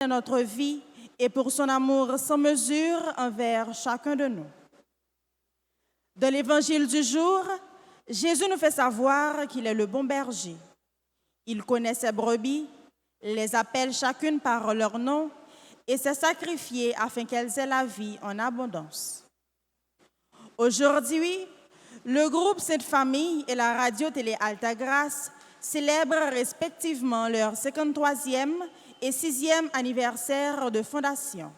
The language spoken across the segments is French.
de notre vie et pour son amour sans mesure envers chacun de nous. Dans l'évangile du jour, Jésus nous fait savoir qu'il est le bon berger. Il connaît ses brebis, les appelle chacune par leur nom et s'est sacrifié afin qu'elles aient la vie en abondance. Aujourd'hui, le groupe Sainte Famille et la radio-télé Altagrace célèbrent respectivement leur 53e et 6e anniversaire de fondation.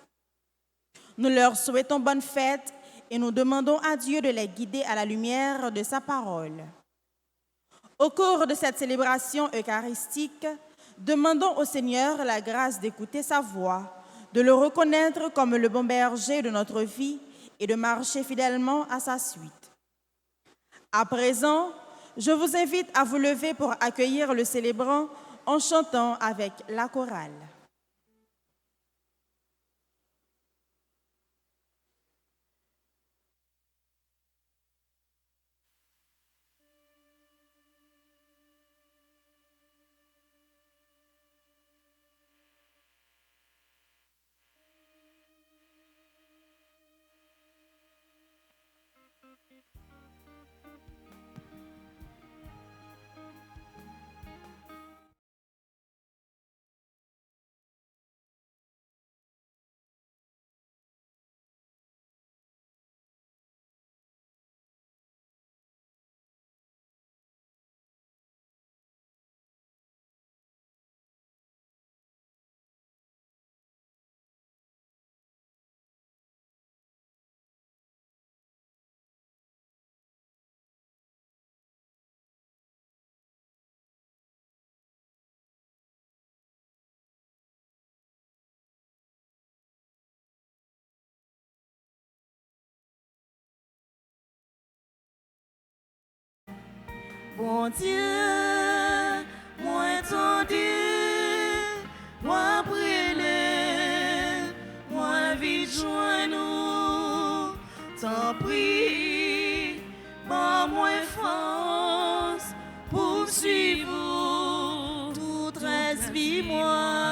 Nous leur souhaitons bonne fête et nous demandons à Dieu de les guider à la lumière de sa parole. Au cours de cette célébration eucharistique, demandons au Seigneur la grâce d'écouter sa voix, de le reconnaître comme le bon berger de notre vie et de marcher fidèlement à sa suite. À présent, je vous invite à vous lever pour accueillir le célébrant en chantant avec la chorale. Bon Dieu, moi entendu, moi brûlé, moi vite joint nous, t'en prie, bon moi force, poursuivre toute reste vie moi.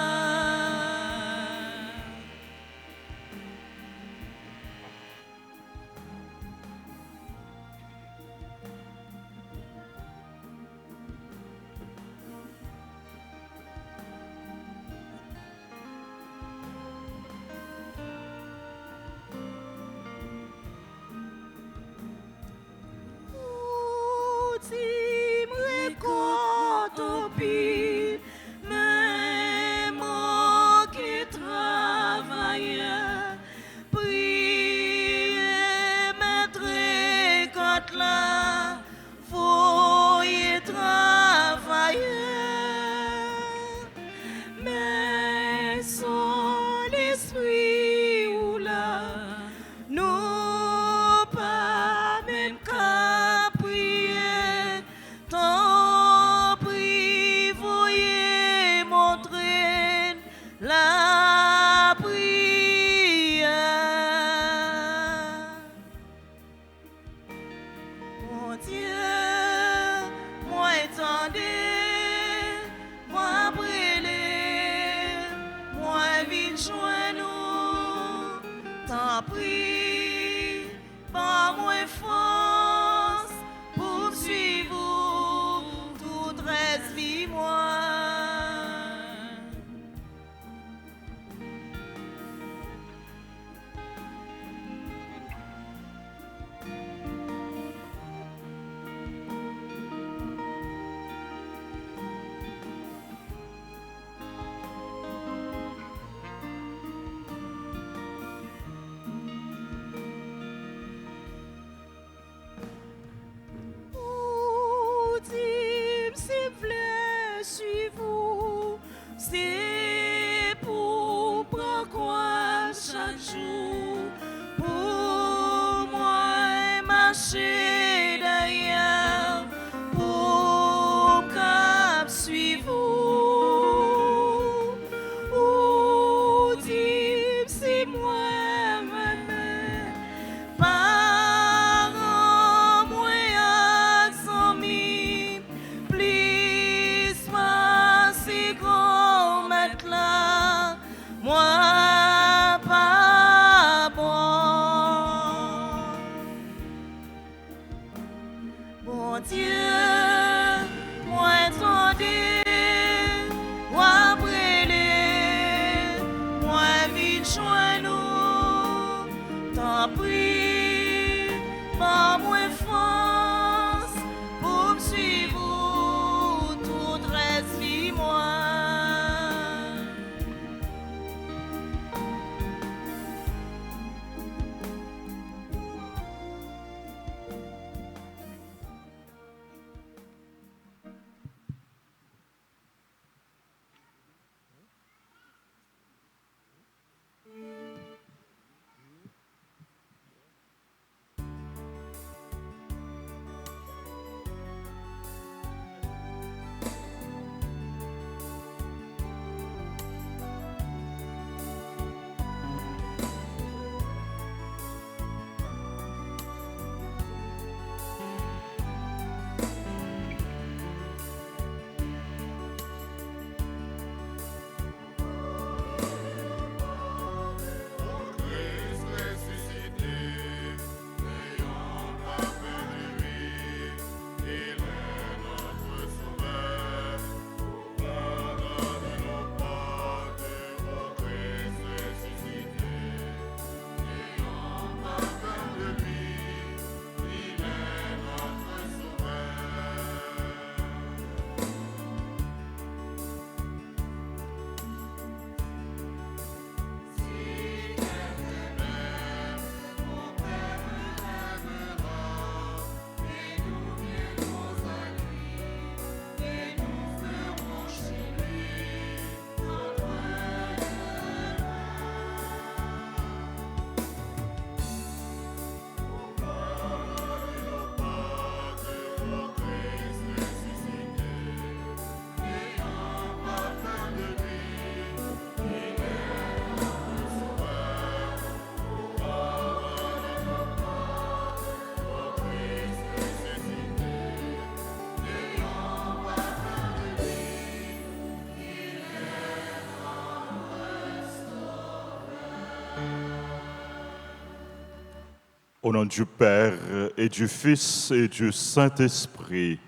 Au nom du Père et du Fils et du Saint-Esprit,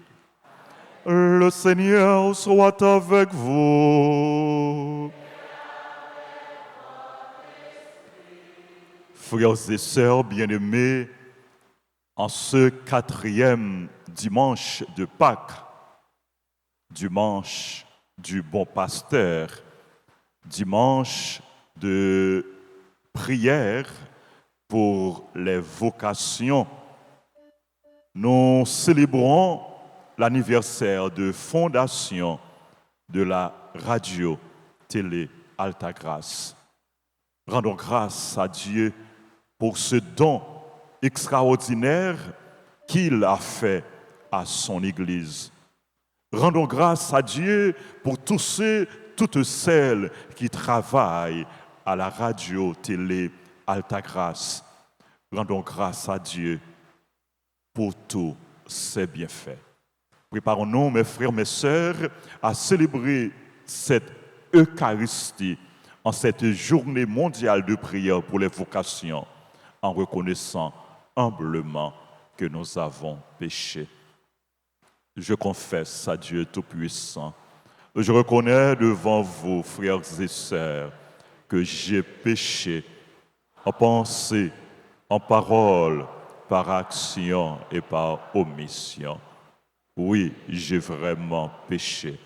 le Seigneur soit avec vous. Frères et sœurs bien-aimés, en ce 4e dimanche de Pâques, dimanche du bon pasteur, dimanche de prière pour les vocations, nous célébrons l'anniversaire de fondation de la radio-télé Altagrace. Rendons grâce à Dieu pour ce don extraordinaire qu'il a fait à son Église. Rendons grâce à Dieu pour tous ceux, toutes celles qui travaillent à la radio-télé Altagrace. Rendons grâce à Dieu pour tous ses bienfaits. Préparons-nous, mes frères, mes sœurs, à célébrer cette Eucharistie en cette journée mondiale de prière pour les vocations, en reconnaissant humblement que nous avons péché. Je confesse à Dieu Tout-Puissant, je reconnais devant vous, frères et sœurs, que j'ai péché en pensée, en parole, par action et par omission. Oui, j'ai vraiment péché.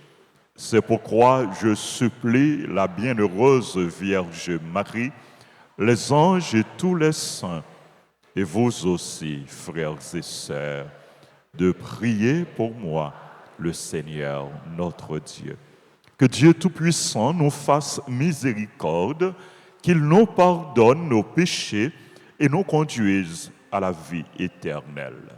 C'est pourquoi je supplie la bienheureuse Vierge Marie, les anges et tous les saints, et vous aussi, frères et sœurs, de prier pour moi, le Seigneur notre Dieu. Que Dieu Tout-Puissant nous fasse miséricorde, qu'il nous pardonne nos péchés et nous conduise à la vie éternelle.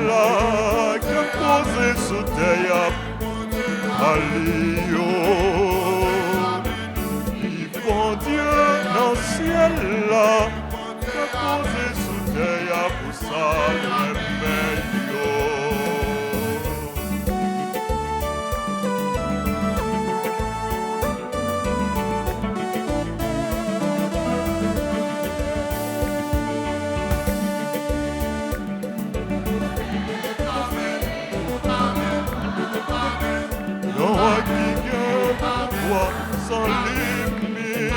là qui a posé sous terre à Lyon. Vivant Dieu dans le ciel là qui a posé sous terre pour ça le sans limite,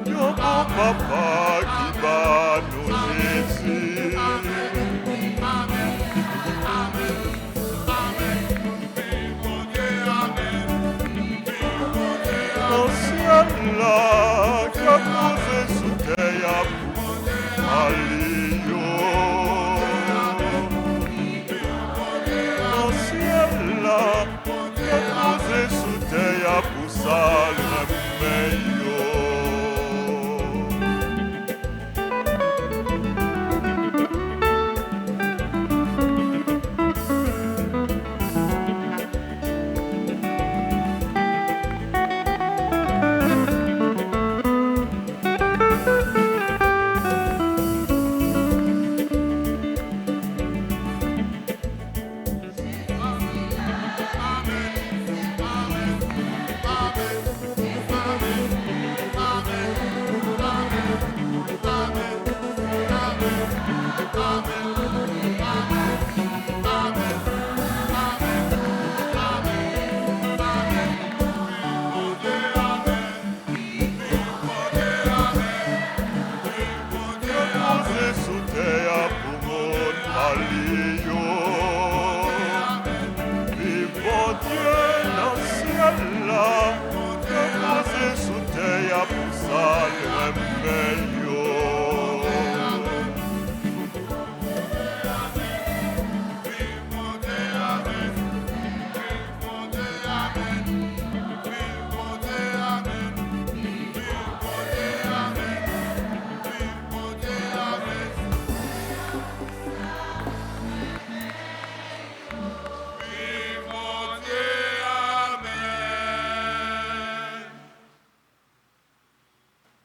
yon bon papa qui va nous Jésus. Dans ciel là, qui a posé sous terre à Lyon. Dans ciel là, qui a posé sous terre pour ça le meilleur.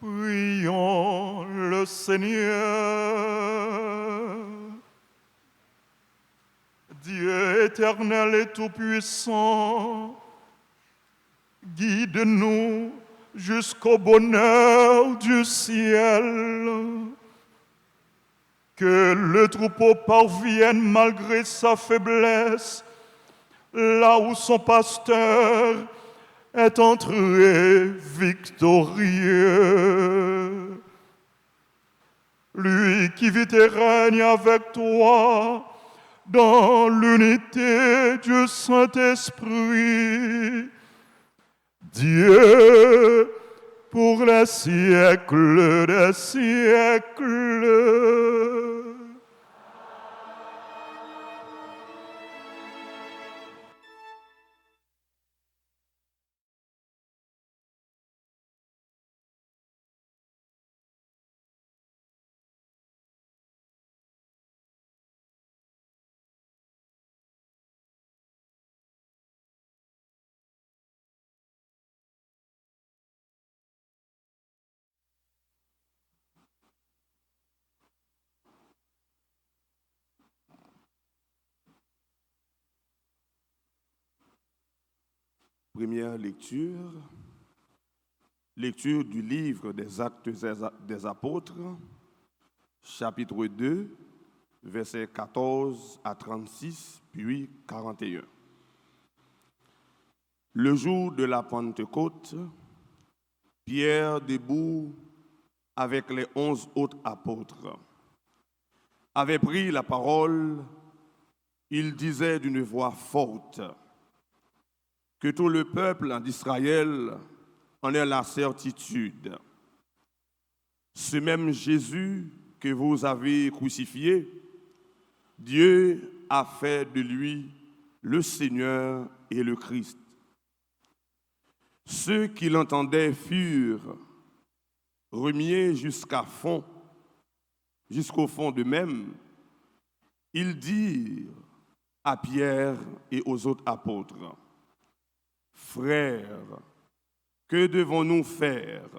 Prions le Seigneur. Dieu éternel et tout-puissant, guide-nous jusqu'au bonheur du ciel. Que le troupeau parvienne malgré sa faiblesse, là où son pasteur est entré victorieux. Lui qui vit et règne avec toi dans l'unité du Saint-Esprit, Dieu pour les siècles des siècles. Première lecture, lecture du livre des Actes des Apôtres, chapitre 2, versets 14 à 36, puis 41. Le jour de la Pentecôte, Pierre, debout avec les 11 autres apôtres, avait pris la parole. Il disait d'une voix forte: que tout le peuple d'Israël en ait la certitude. Ce même Jésus que vous avez crucifié, Dieu a fait de lui le Seigneur et le Christ. Ceux qui l'entendaient furent remués jusqu'au fond d'eux-mêmes Ils dirent à Pierre et aux autres apôtres, Frères, que devons-nous faire?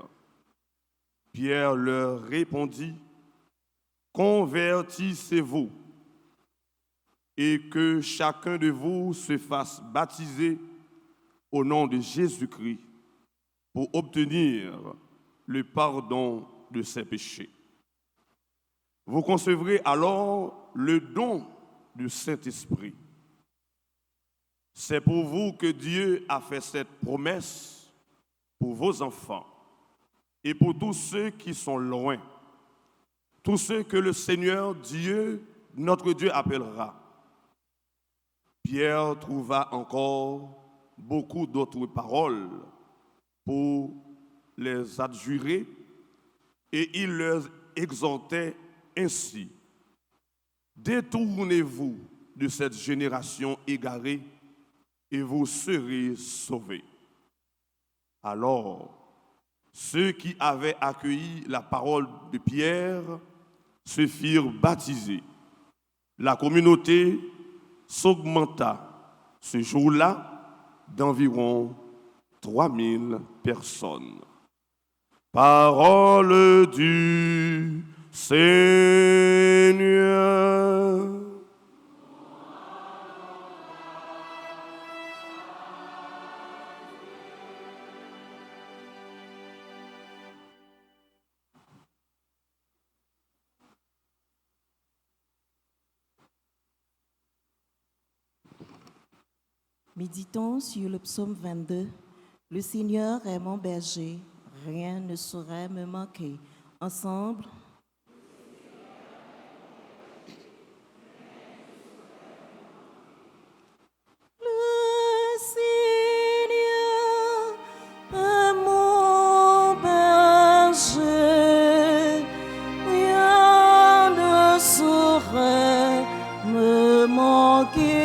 Pierre leur répondit, Convertissez-vous et que chacun de vous se fasse baptiser au nom de Jésus-Christ pour obtenir le pardon de ses péchés. Vous concevrez alors le don du Saint-Esprit. C'est pour vous que Dieu a fait cette promesse pour vos enfants et pour tous ceux qui sont loin, tous ceux que le Seigneur Dieu, notre Dieu, appellera. Pierre trouva encore beaucoup d'autres paroles pour les adjurer et il leur exhortait ainsi. Détournez-vous de cette génération égarée et vous serez sauvés. Alors, ceux qui avaient accueilli la parole de Pierre se firent baptiser. La communauté s'augmenta ce jour-là d'environ 3000 personnes. Parole du Seigneur. Méditons sur le psaume 22. Le Seigneur est mon berger, rien ne saurait me manquer. Ensemble. Le Seigneur est mon berger, rien ne saurait me manquer.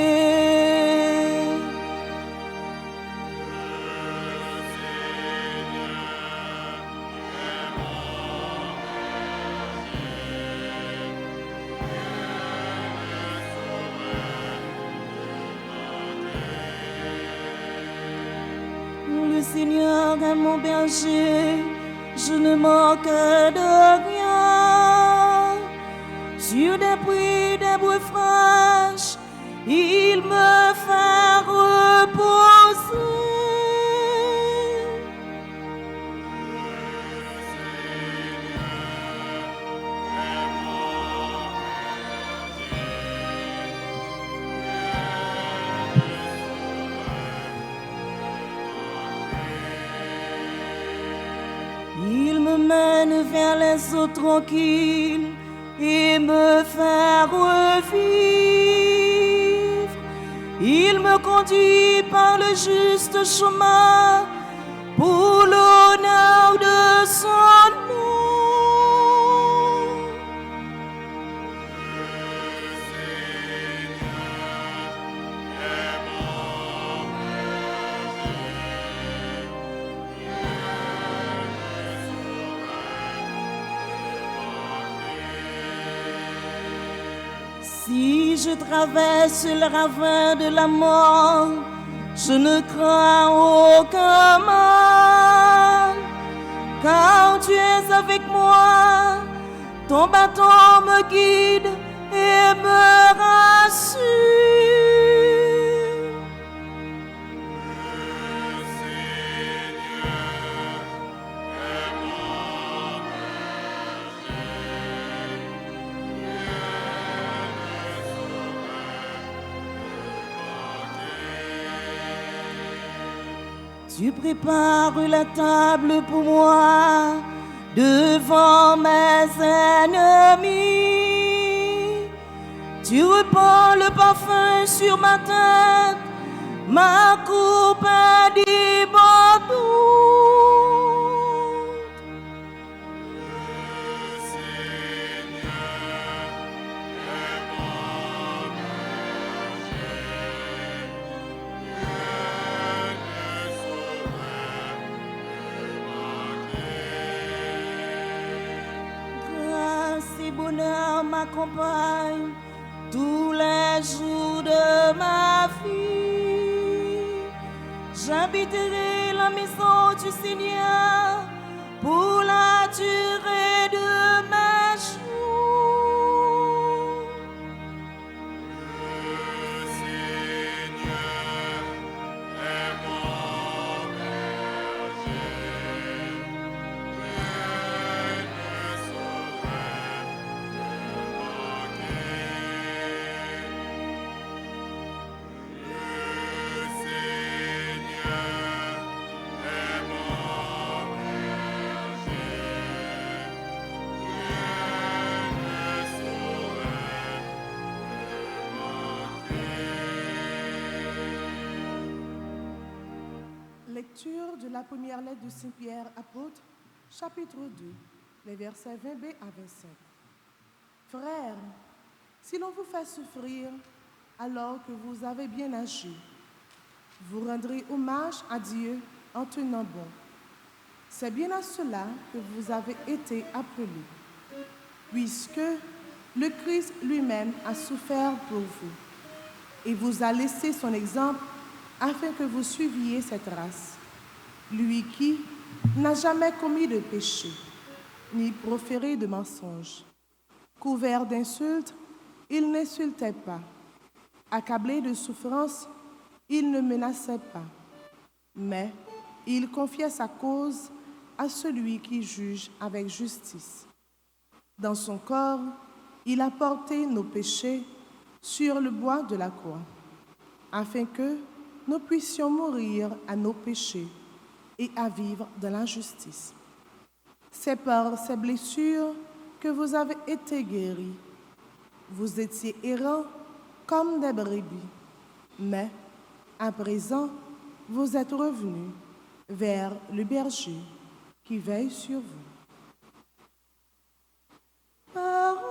Le Seigneur est mon berger, je ne manque de rien. Sur des prés, des boues fraîches, il me fait reposer. Il me mène vers les eaux tranquilles et me fait revivre. Il me conduit par le juste chemin pour l'honneur de son nom. Si je traverse le ravin de la mort, je ne crains aucun mal, car tu es avec moi, ton bâton me guide et me rassure. Tu prépares la table pour moi devant mes ennemis. Tu répands le parfum sur ma tête, ma coupe est débordante. Grâce et bonheur m'accompagnent tous les jours de ma vie. J'habiterai la maison du Seigneur pour la durée de mes jours. Le Seigneur est mon berger, rien ne saurait me manquer. Le Seigneur est mon berger, rien ne saurait me manquer. Lecture de la première lettre de Saint-Pierre apôtre, chapitre 2, les versets 20b à 25. Frères, si l'on vous fait souffrir alors que vous avez bien agi, vous rendrez hommage à Dieu en tenant bon. C'est bien à cela que vous avez été appelés, puisque le Christ lui-même a souffert pour vous et vous a laissé son exemple afin que vous suiviez cette race. Lui qui n'a jamais commis de péché, ni proféré de mensonges. Couvert d'insultes, il n'insultait pas. Accablé de souffrances, il ne menaçait pas. Mais il confiait sa cause à celui qui juge avec justice. Dans son corps, il a porté nos péchés sur le bois de la croix, afin que nous puissions mourir à nos péchés et à vivre dans la justice. C'est par ces blessures que vous avez été guéris. Vous étiez errants comme des brebis, mais à présent, vous êtes revenus vers le berger qui veille sur vous. Parole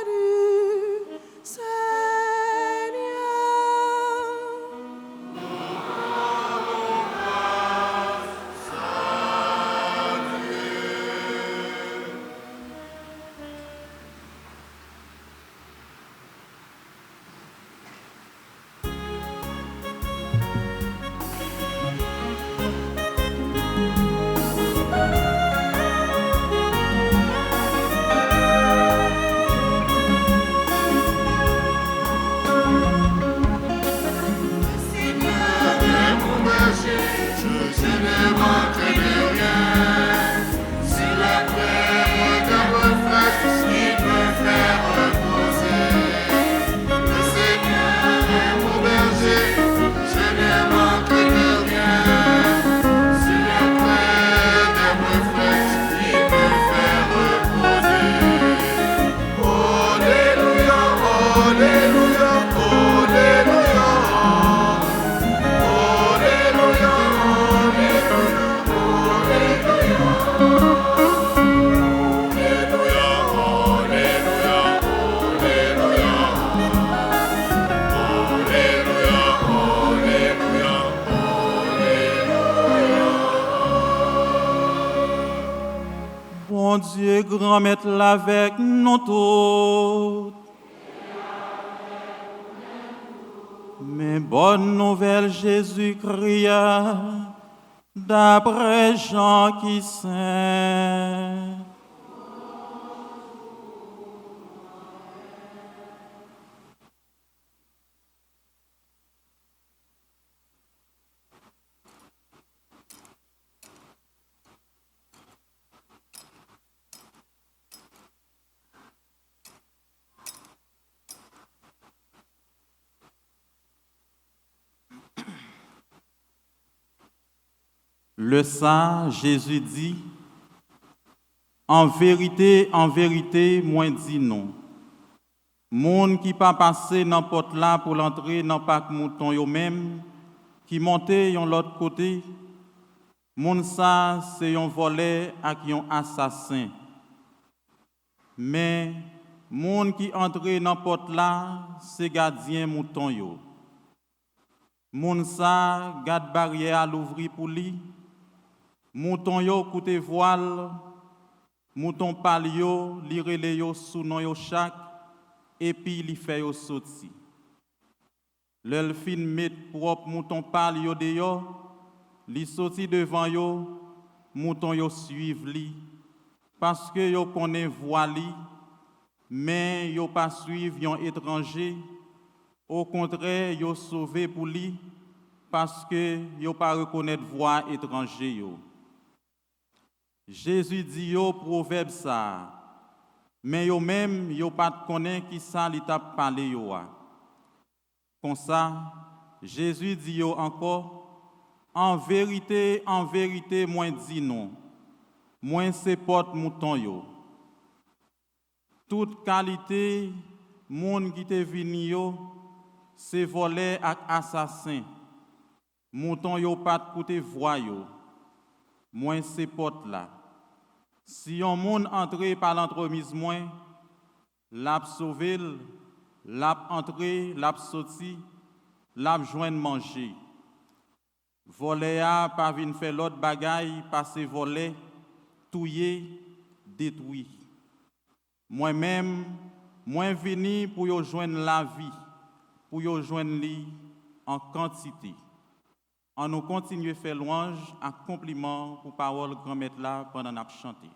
du Seigneur. Bon Dieu, grand maître, avec nous tous. Mais bonne nouvelle, Jésus-Christ, d'après Jean qui saint. Le saint Jésus dit, en vérité, moi dis non. Monde qui pas passé dans porte là pour l'entrer dans parc mouton yo même, qui monte yon l'autre côté, monde ça c'est un volé ak yon assassin. Mais monde qui entre dans porte là, c'est gardien mouton yo. Monde ça garde barrière à l'ouvrir pour lui. Mouton yo koute voile, mouton pal yo, li rele yo sou non yo chak, et puis il fait yo sorti. Le fin met propre mouton pâle yo dehors, li sorti devant yo, mouton yo suivre li parce que yo connaît voix li, mais yo pas suivre yon étranger. Au contraire, yo sauvé pour lui parce que yo pas reconnaître voix étranger yo. Jésus dit yo proverbe ça, mais yo même yo pas connaît qui ça li t'a parlé yo. Comme ça, Jésus dit yo encore, en vérité, moi dis non. Moi c'est porte mouton yo. Toute qualité monde qui te vini yo, c'est volé ak assassin. Mouton yo pas koute voix yo. Moi c'est porte là. Si on monde entré par l'entremise moi, l'a sauvé, l'a entré, l'a sorti, l'a joindre manger. Volé a pas vinn faire l'autre bagaille, passer volé, touyer, détruit. Moi-même, moi venu pour yo joindre la vie, pour yo joindre li en quantité. On nous continue à faire louange, à compliment pour parole grand maître là pendant n'a chanter.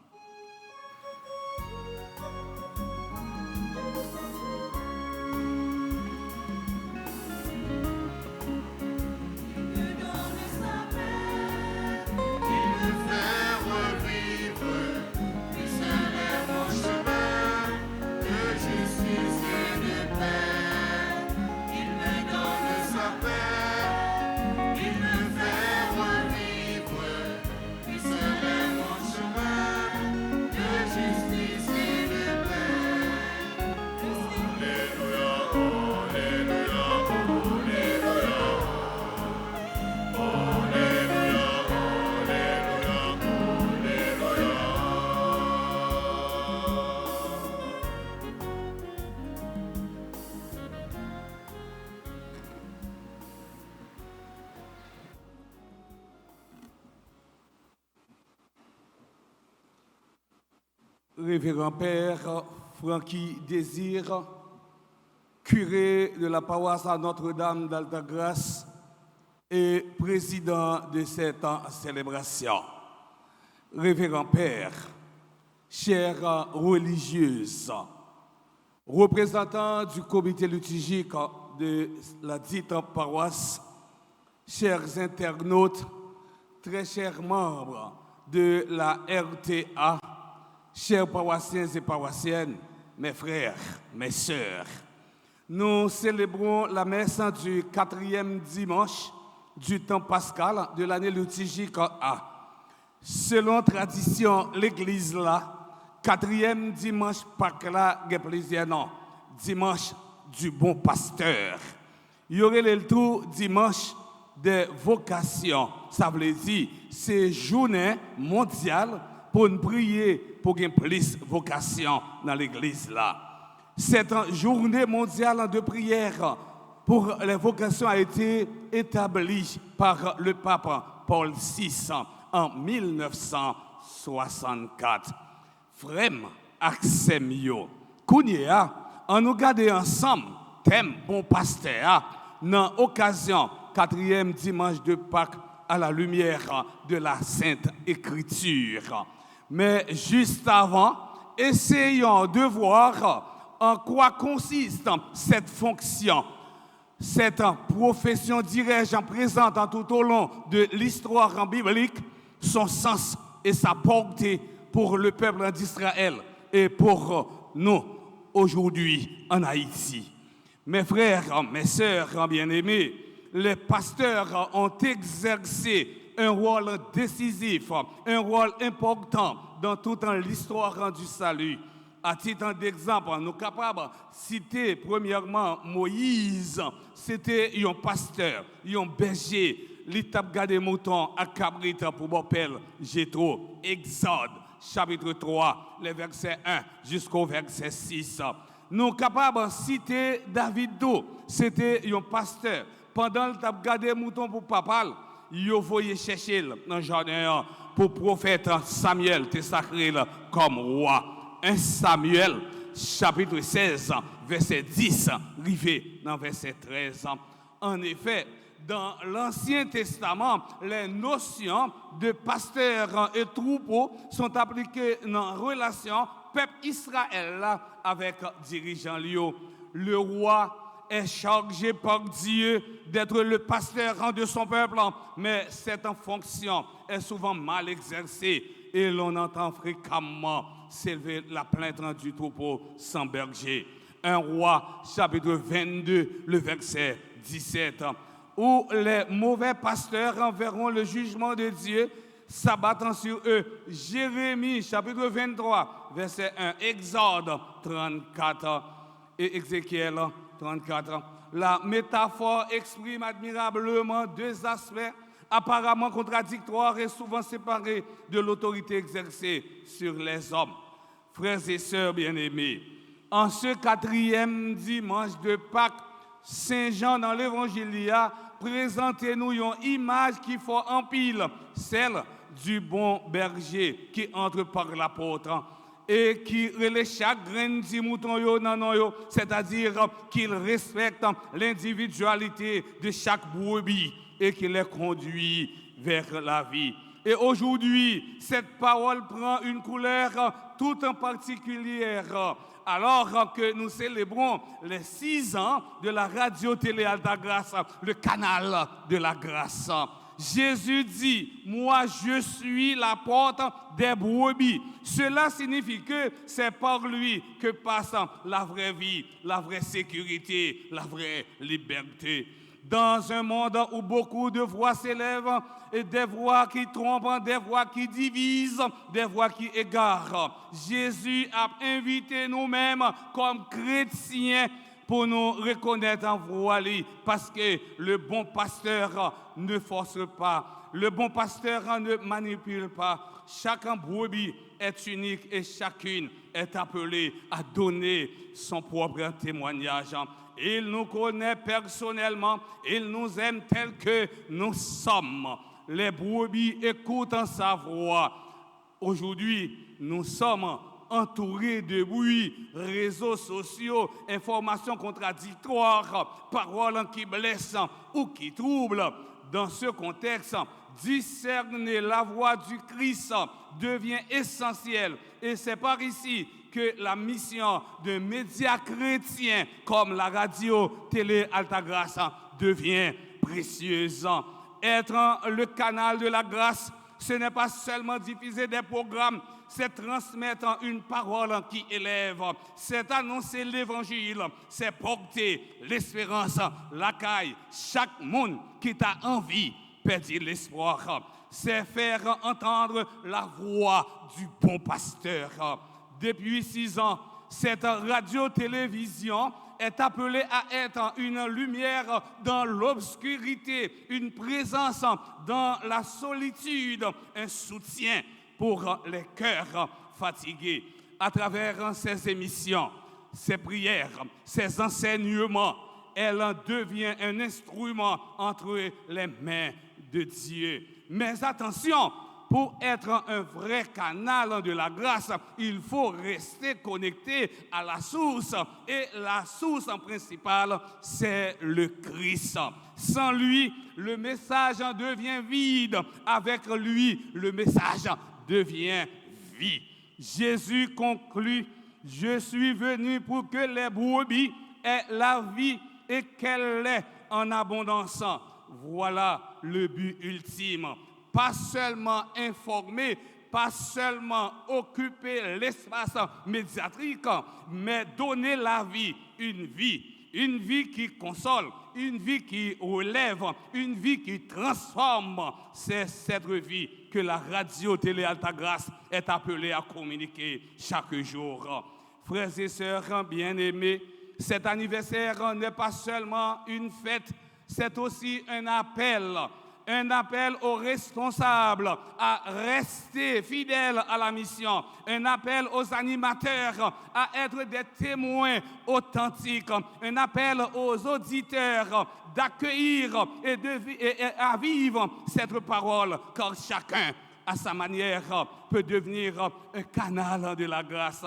Révérend Père Francky Désir, curé de la paroisse à Notre-Dame d'Altagrace et président de cette célébration. Révérend Père, chères religieuses, représentants du comité liturgique de la dite paroisse, chers internautes, très chers membres de la RTA, chers paroissiens et paroissiennes, mes frères, mes sœurs, nous célébrons la messe du 4e dimanche du temps pascal de l'année liturgique A. Selon tradition, l'église là, 4e dimanche Pâques là, il y a plusieurs noms. Dimanche du bon pasteur. Il y aurait le tout dimanche des vocations. Ça veut dire, c'est journée mondiale pour nous prier pour qu'il y ait plus de vocation dans l'église là. Cette journée mondiale de prière pour les vocations a été établie par le pape Paul VI en 1964. Frem Aksemio, Kounia, on nous garde ensemble, thème bon pasteur, dans l'occasion 4e dimanche de Pâques à la lumière de la Sainte Écriture. Mais juste avant, essayons de voir en quoi consiste cette fonction, cette profession, dirais-je, présente tout au long de l'histoire biblique, son sens et sa portée pour le peuple d'Israël et pour nous aujourd'hui en Haïti. Mes frères, mes sœurs bien-aimés, les pasteurs ont exercé un rôle décisif, un rôle important dans toute l'histoire du salut. À titre d'exemple, nous sommes capables de citer premièrement Moïse. C'était un pasteur, un berger. Il a gardé moutons à cabrit pour Bopel, Jétro. Exode, chapitre 3, les versets 1 jusqu'au verset 6. Nous sommes capables de citer David Do. C'était un pasteur. Pendant qu'il a gardé moutons pour Papal, il a voyé chercher dans le jardin pour le prophète Samuel, te sacré comme roi. 1 Samuel, chapitre 16, verset 10, arrivé dans verset 13. En effet, dans l'Ancien Testament, les notions de pasteur et troupeau sont appliquées dans relation peuple Israël avec dirigeant Lio. Le roi est chargé par Dieu d'être le pasteur de son peuple, mais cette fonction est souvent mal exercée et l'on entend fréquemment s'élever la plainte du troupeau sans berger. 1 Roi, chapitre 22, le verset 17, où les mauvais pasteurs verront le jugement de Dieu s'abattant sur eux. Jérémie, chapitre 23, verset 1, Exode 34 et Ézéchiel 34. La métaphore exprime admirablement deux aspects apparemment contradictoires et souvent séparés de l'autorité exercée sur les hommes. Frères et sœurs bien-aimés, en ce 4e dimanche de Pâques, Saint Jean dans l'Évangile présentez-nous une image qui fait en pile, celle du bon berger qui entre par la porte et qui relève chaque grain de mouton, c'est-à-dire qu'il respecte l'individualité de chaque brebis et qui les conduit vers la vie. Et aujourd'hui, cette parole prend une couleur toute en particulière, alors que nous célébrons les 6 ans de la radio-télé Altagrace, le canal de la grâce. Jésus dit, moi je suis la porte des brebis. Cela signifie que c'est par lui que passe la vraie vie, la vraie sécurité, la vraie liberté. Dans un monde où beaucoup de voix s'élèvent, et des voix qui trompent, des voix qui divisent, des voix qui égarent, Jésus a invité nous-mêmes comme chrétiens pour nous reconnaître en voie, parce que le bon pasteur ne force pas, le bon pasteur ne manipule pas. Chaque brebis est unique et chacune est appelée à donner son propre témoignage. Il nous connaît personnellement, il nous aime tels que nous sommes. Les brebis écoutent sa voix. Aujourd'hui, nous sommes entourés de bruit, réseaux sociaux, informations contradictoires, paroles qui blessent ou qui troublent. Dans ce contexte, discerner la voix du Christ devient essentiel. Et c'est par ici que la mission de médias chrétiens comme la radio-télé Altagrace devient précieuse. Être le canal de la grâce, ce n'est pas seulement diffuser des programmes, c'est transmettre une parole qui élève, c'est annoncer l'évangile, c'est porter l'espérance, l'accueil, chaque monde qui t'a envie perdre l'espoir, c'est faire entendre la voix du bon pasteur. Depuis 6 ans, cette radio-télévision est appelée à être une lumière dans l'obscurité, une présence dans la solitude, un soutien pour les cœurs fatigués. À travers ces émissions, ces prières, ces enseignements, elle devient un instrument entre les mains de Dieu. Mais attention, pour être un vrai canal de la grâce, il faut rester connecté à la source. Et la source principale, c'est le Christ. Sans lui, le message devient vide. Avec lui, le message devient vie. Jésus conclut, « Je suis venu pour que les brebis aient la vie et qu'elle l'ait en abondance. » Voilà le but ultime. Pas seulement informer, pas seulement occuper l'espace médiatique, mais donner la vie, une vie qui console, une vie qui relève, une vie qui transforme. C'est cette vie que la radio-télé Altagrace est appelée à communiquer chaque jour. Frères et sœurs bien-aimés, cet anniversaire n'est pas seulement une fête, c'est aussi un appel aux responsables à rester fidèles à la mission, un appel aux animateurs à être des témoins authentiques, un appel aux auditeurs d'accueillir et à vivre cette parole, car chacun, à sa manière, peut devenir un canal de la grâce.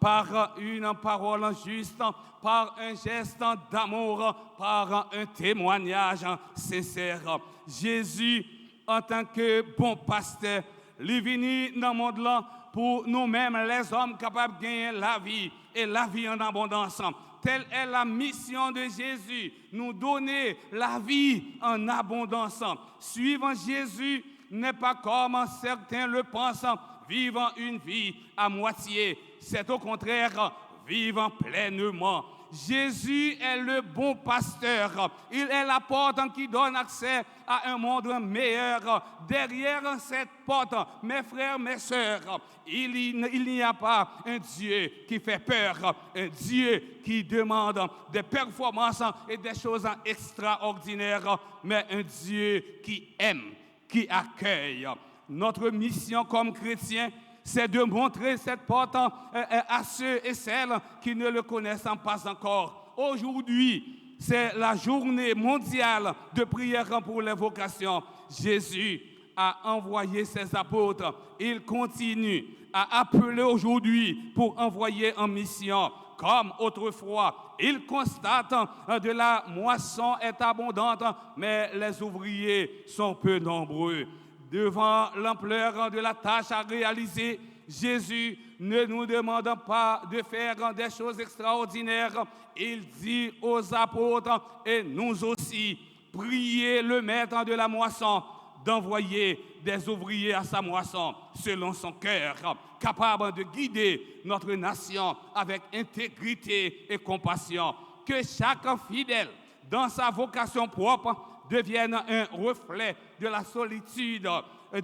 par une parole juste, par un geste d'amour, par un témoignage sincère. Jésus, en tant que bon pasteur, il est venu dans le monde là pour nous-mêmes, les hommes capables de gagner la vie et la vie en abondance. Telle est la mission de Jésus, nous donner la vie en abondance. Suivant Jésus n'est pas comme certains le pensent, vivant une vie à moitié. C'est au contraire, vivant pleinement. Jésus est le bon pasteur. Il est la porte qui donne accès à un monde meilleur. Derrière cette porte, mes frères, mes sœurs, il n'y a pas un Dieu qui fait peur, un Dieu qui demande des performances et des choses extraordinaires, mais un Dieu qui aime, qui accueille. Notre mission comme chrétiens, c'est de montrer cette porte à ceux et celles qui ne le connaissent pas encore. Aujourd'hui, c'est la journée mondiale de prière pour les vocations. Jésus a envoyé ses apôtres. Il continue à appeler aujourd'hui pour envoyer en mission. Comme autrefois, il constate que la moisson est abondante, mais les ouvriers sont peu nombreux. Devant l'ampleur de la tâche à réaliser, Jésus ne nous demande pas de faire des choses extraordinaires. Il dit aux apôtres et nous aussi, priez le maître de la moisson d'envoyer des ouvriers à sa moisson selon son cœur, capables de guider notre nation avec intégrité et compassion. Que chaque fidèle, dans sa vocation propre, devienne un reflet de la solitude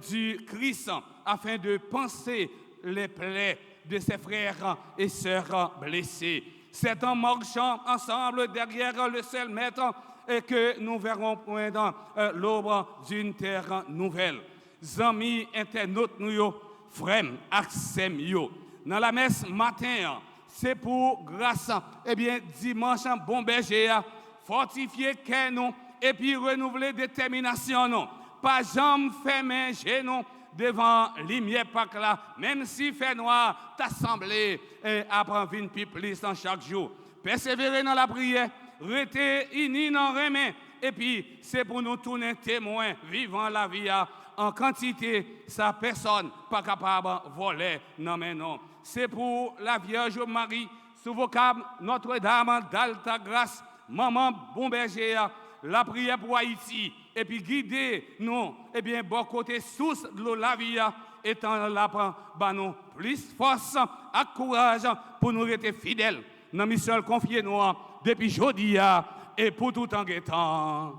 du Christ afin de penser les plaies de ses frères et sœurs blessés. C'est en marchant ensemble derrière le seul maître que nous verrons poindre l'aube d'une terre nouvelle. Amis internautes, nous, frères, accès, dans la messe matin, c'est pour grâce, dimanche, bon berger, fortifier qu'est nous et puis renouveler détermination, non. Pas jamais fermer genou devant lumière Pâques là, même si fait noir, t'assemblée et apprendre une plus en chaque jour. Persévérer dans la prière, rester unis dans les mains, et puis c'est pour nous tourner témoins vivant la vie en quantité, sa personne pas capable de voler non mais non. C'est pour la Vierge Marie, sous vocable Notre-Dame d'Alta Grâce, Maman Bon Berger, la prière pour Haïti, et puis guider nous, bon côté source de l'eau la vie, étant là pour nous plus force et courage pour nous rester fidèles dans la mission confiée nous depuis aujourd'hui et pour tout en temps.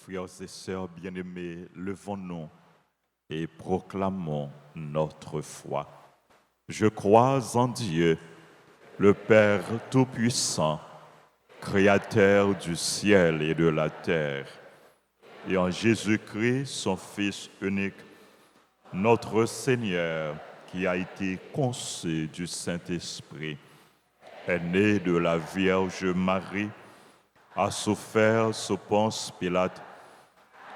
Frères et sœurs bien-aimés, levons-nous et proclamons notre foi. Je crois en Dieu, le Père Tout-Puissant, Créateur du ciel et de la terre, et en Jésus-Christ, son Fils unique, notre Seigneur, qui a été conçu du Saint-Esprit, est né de la Vierge Marie, a souffert sous Ponce Pilate,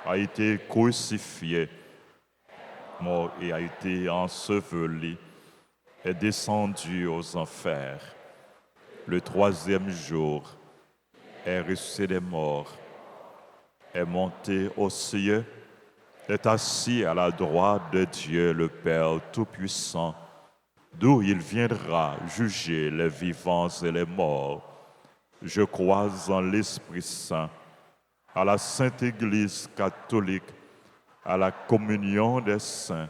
a été crucifié, mort et a été enseveli, est descendu aux enfers. Le troisième jour, est ressuscité des morts, est monté aux cieux, est assis à la droite de Dieu le Père Tout-Puissant, d'où il viendra juger les vivants et les morts. Je crois en l'Esprit Saint, à la Sainte Église catholique, à la communion des saints,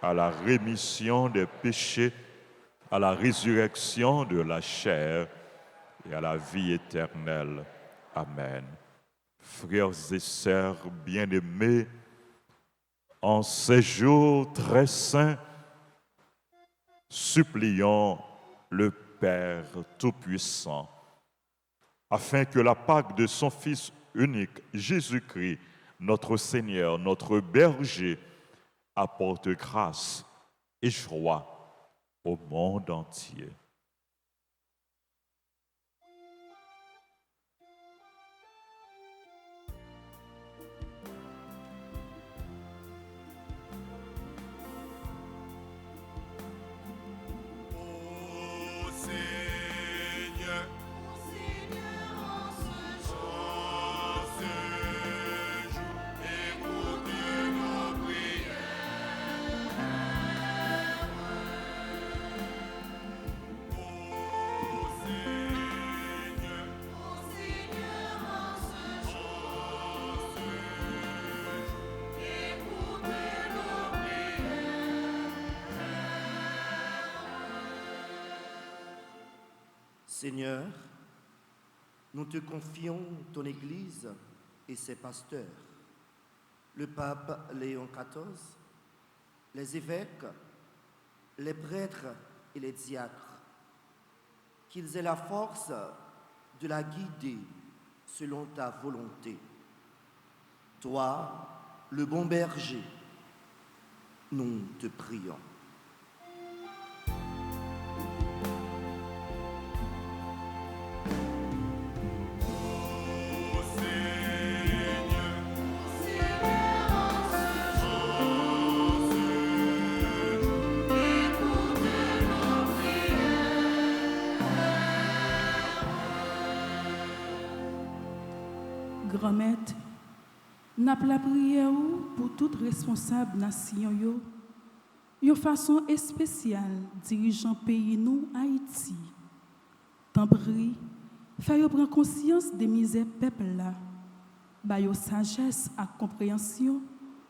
à la rémission des péchés, à la résurrection de la chair et à la vie éternelle. Amen. Frères et sœurs bien-aimés, en ces jours très saints, supplions le Père Tout-Puissant, afin que la Pâque de son Fils unique, Jésus-Christ, notre Seigneur, notre berger, apporte grâce et joie au monde entier. Ô Seigneur, en ce jour, écoute nos prières. Ô Seigneur, en ce jour, écoute nos prières. Seigneur, nous te confions ton Église et ses pasteurs, le pape Léon XIV, les évêques, les prêtres et les diacres, qu'ils aient la force de la guider selon ta volonté. Toi, le bon berger, nous te prions. Ô Seigneur, en ce jour, écoute nos prières. Grand-Maître, n'a la prière pour toute responsable nation yo, une façon spéciale dirigeant pays nous Haïti. Tant prie, fait yo prendre conscience des misères peuple là, ba yo sagesse et compréhension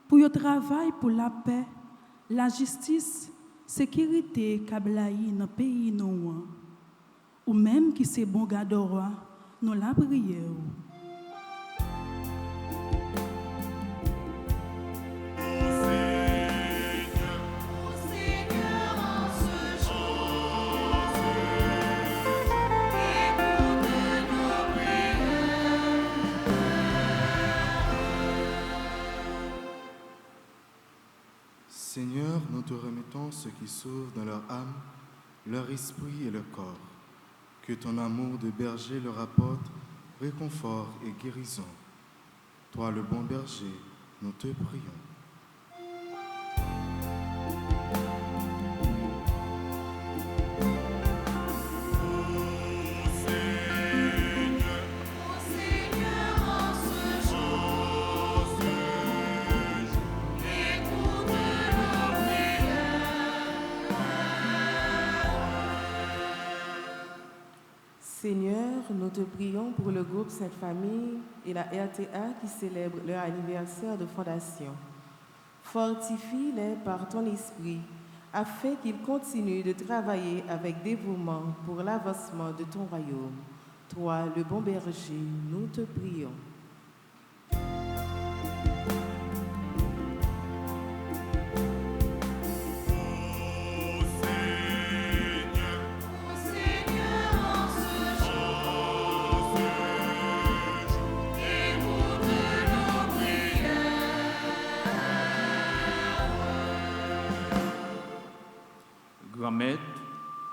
pour yo travail pour la paix, la justice, sécurité kablaï dans pays nous. Ou même qui c'est bon garde roi, nous la prière. Seigneur, en ce jour, écoute nos prières. Seigneur, nous te remettons ceux qui sauvent dans leur âme, leur esprit et leur corps. Que ton amour de berger leur apporte réconfort et guérison. Toi, le bon berger, nous te prions. Seigneur, en ce jour, écoute nos prières. Seigneur, nous te prions pour le groupe Sainte Famille et la RTA qui célèbrent leur anniversaire de fondation. Fortifie-les par ton esprit afin qu'ils continuent de travailler avec dévouement pour l'avancement de ton royaume. Toi, le bon berger, nous te prions. Ô Seigneur, en ce jour, écoute nos prières. Grand-Maître,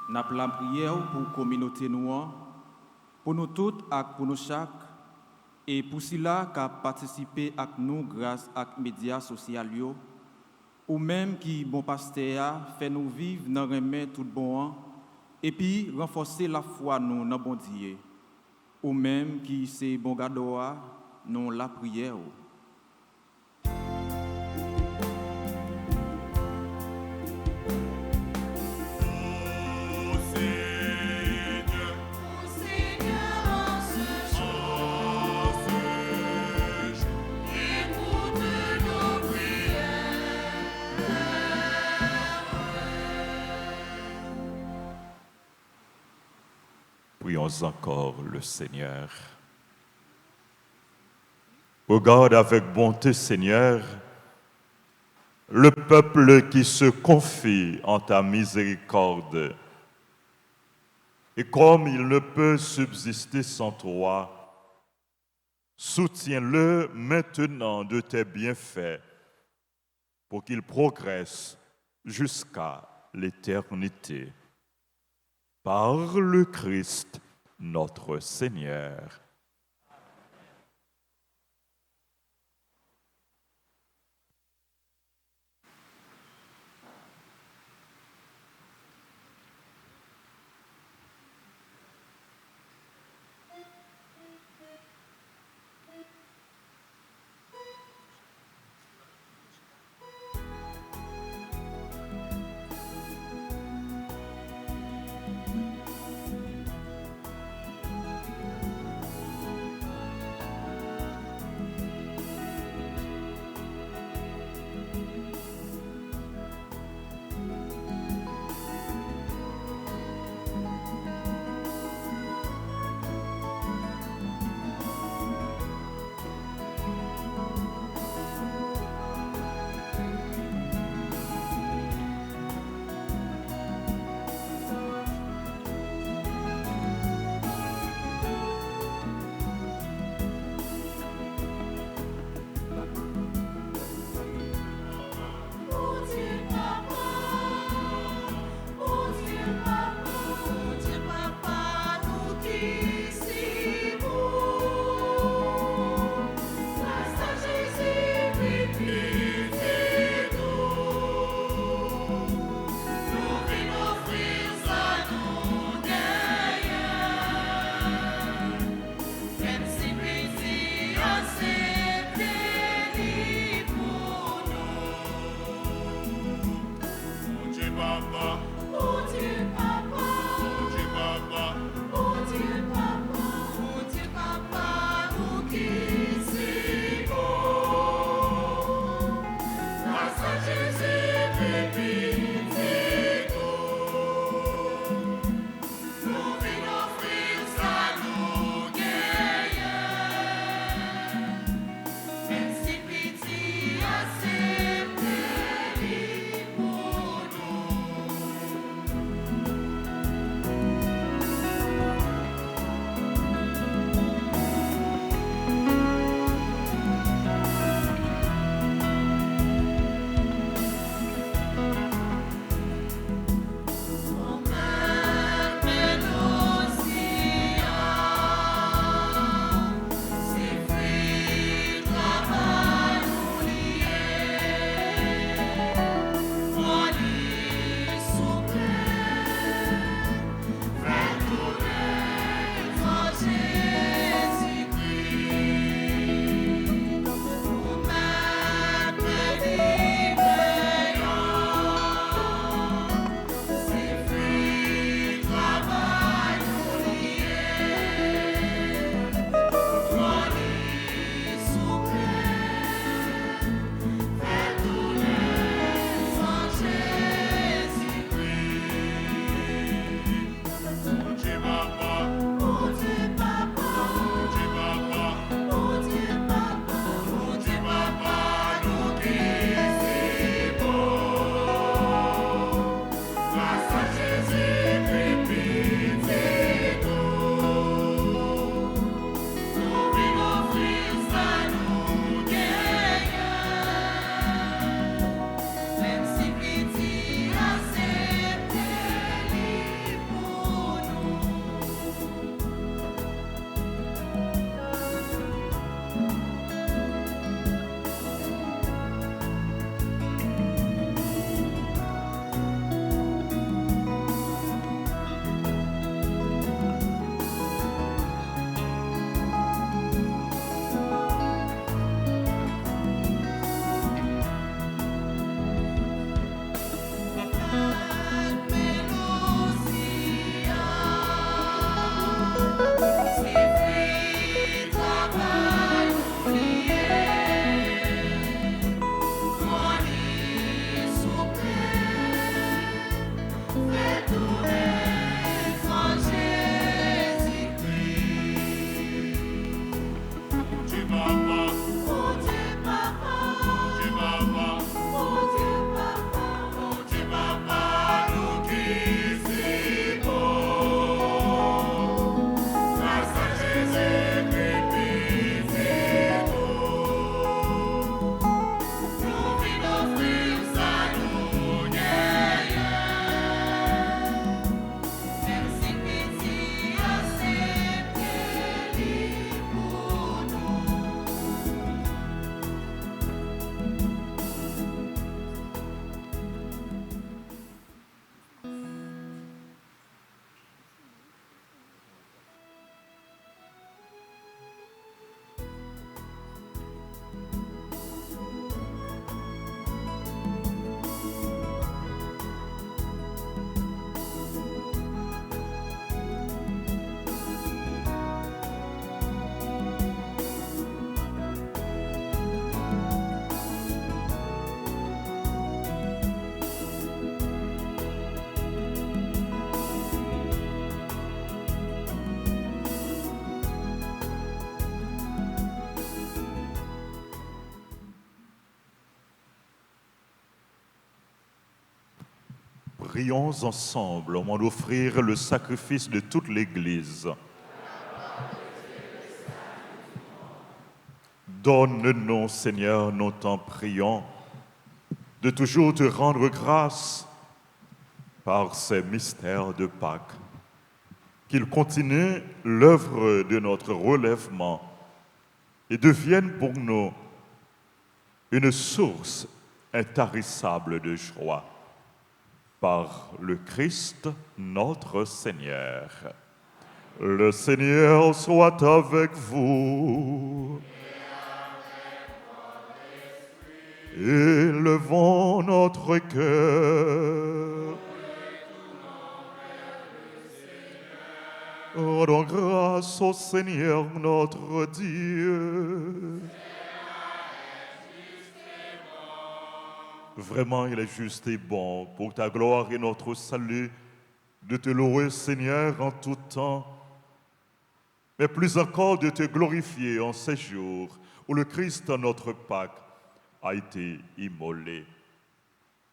n'a la prière pour la communauté noire, pour nous toutes et pour nous chaque, et pour ceux-là qui ont participé à nous grâce aux médias sociaux, ou même qui, bon pasteur, fait nous vivre dans le remède tout bon, et puis renforcer la foi nous dans bon Dieu, ou même qui, c'est bon gardoa, nous la prière. Ô Seigneur, en ce jour, écoute nos prières. Prions encore le Seigneur. Regarde avec bonté, Seigneur, le peuple qui se confie en ta miséricorde. Et comme il ne peut subsister sans toi, soutiens-le maintenant de tes bienfaits pour qu'il progresse jusqu'à l'éternité. Par le Christ, notre Seigneur. prions ensemble au moment d'offrir le sacrifice de toute l'Église. Donne-nous, Seigneur, nous t'en prions, de toujours te rendre grâce par ces mystères de Pâques, qu'ils continuent l'œuvre de notre relèvement et deviennent pour nous une source intarissable de joie. Par le Christ, notre Seigneur. Le Seigneur soit avec vous. Élevons notre cœur. Rendons grâce au Seigneur notre Dieu. Vraiment, il est juste et bon pour ta gloire et notre salut de te louer, Seigneur, en tout temps, mais plus encore de te glorifier en ces jours où le Christ, notre Pâque, a été immolé.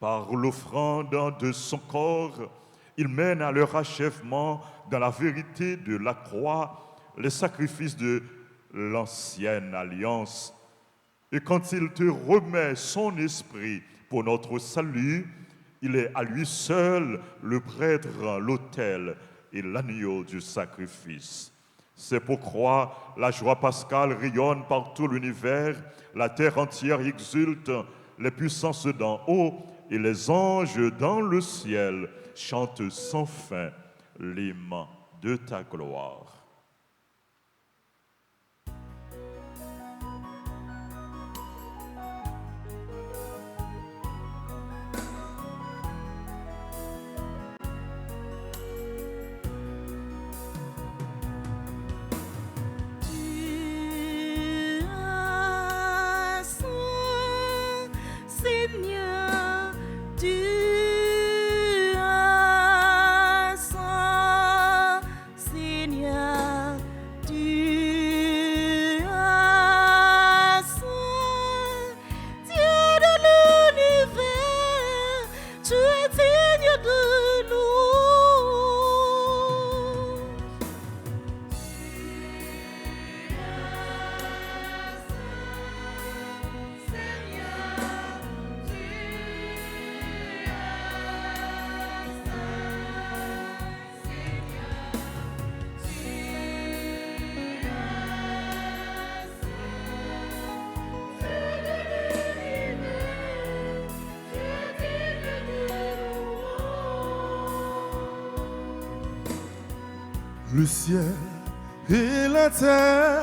Par l'offrande de son corps, il mène à leur achèvement dans la vérité de la croix les sacrifices de l'ancienne alliance. Et quand il te remet son esprit pour notre salut, il est à lui seul le prêtre, l'autel et l'agneau du sacrifice. C'est pourquoi la joie pascale rayonne par tout l'univers, la terre entière exulte, les puissances d'en haut et les anges dans le ciel chantent sans fin l'hymne de ta gloire. Le ciel et la terre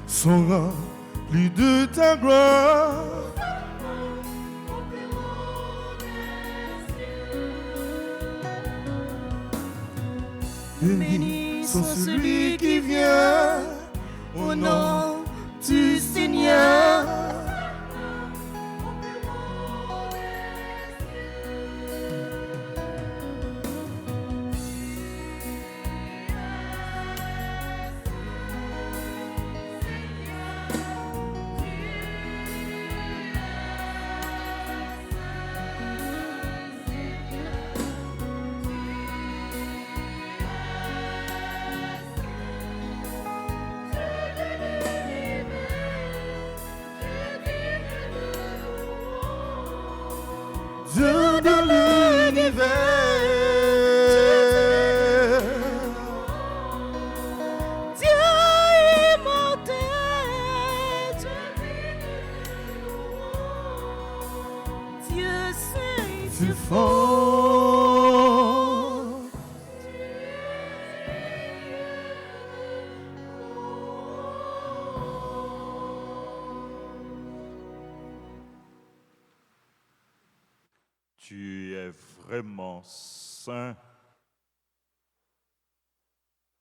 sont remplis de ta gloire. Béni soit celui qui vient au nom du Seigneur. Dieu de l'univers, Dieu immortel, Dieu saint, tu fort. Tu es vraiment saint.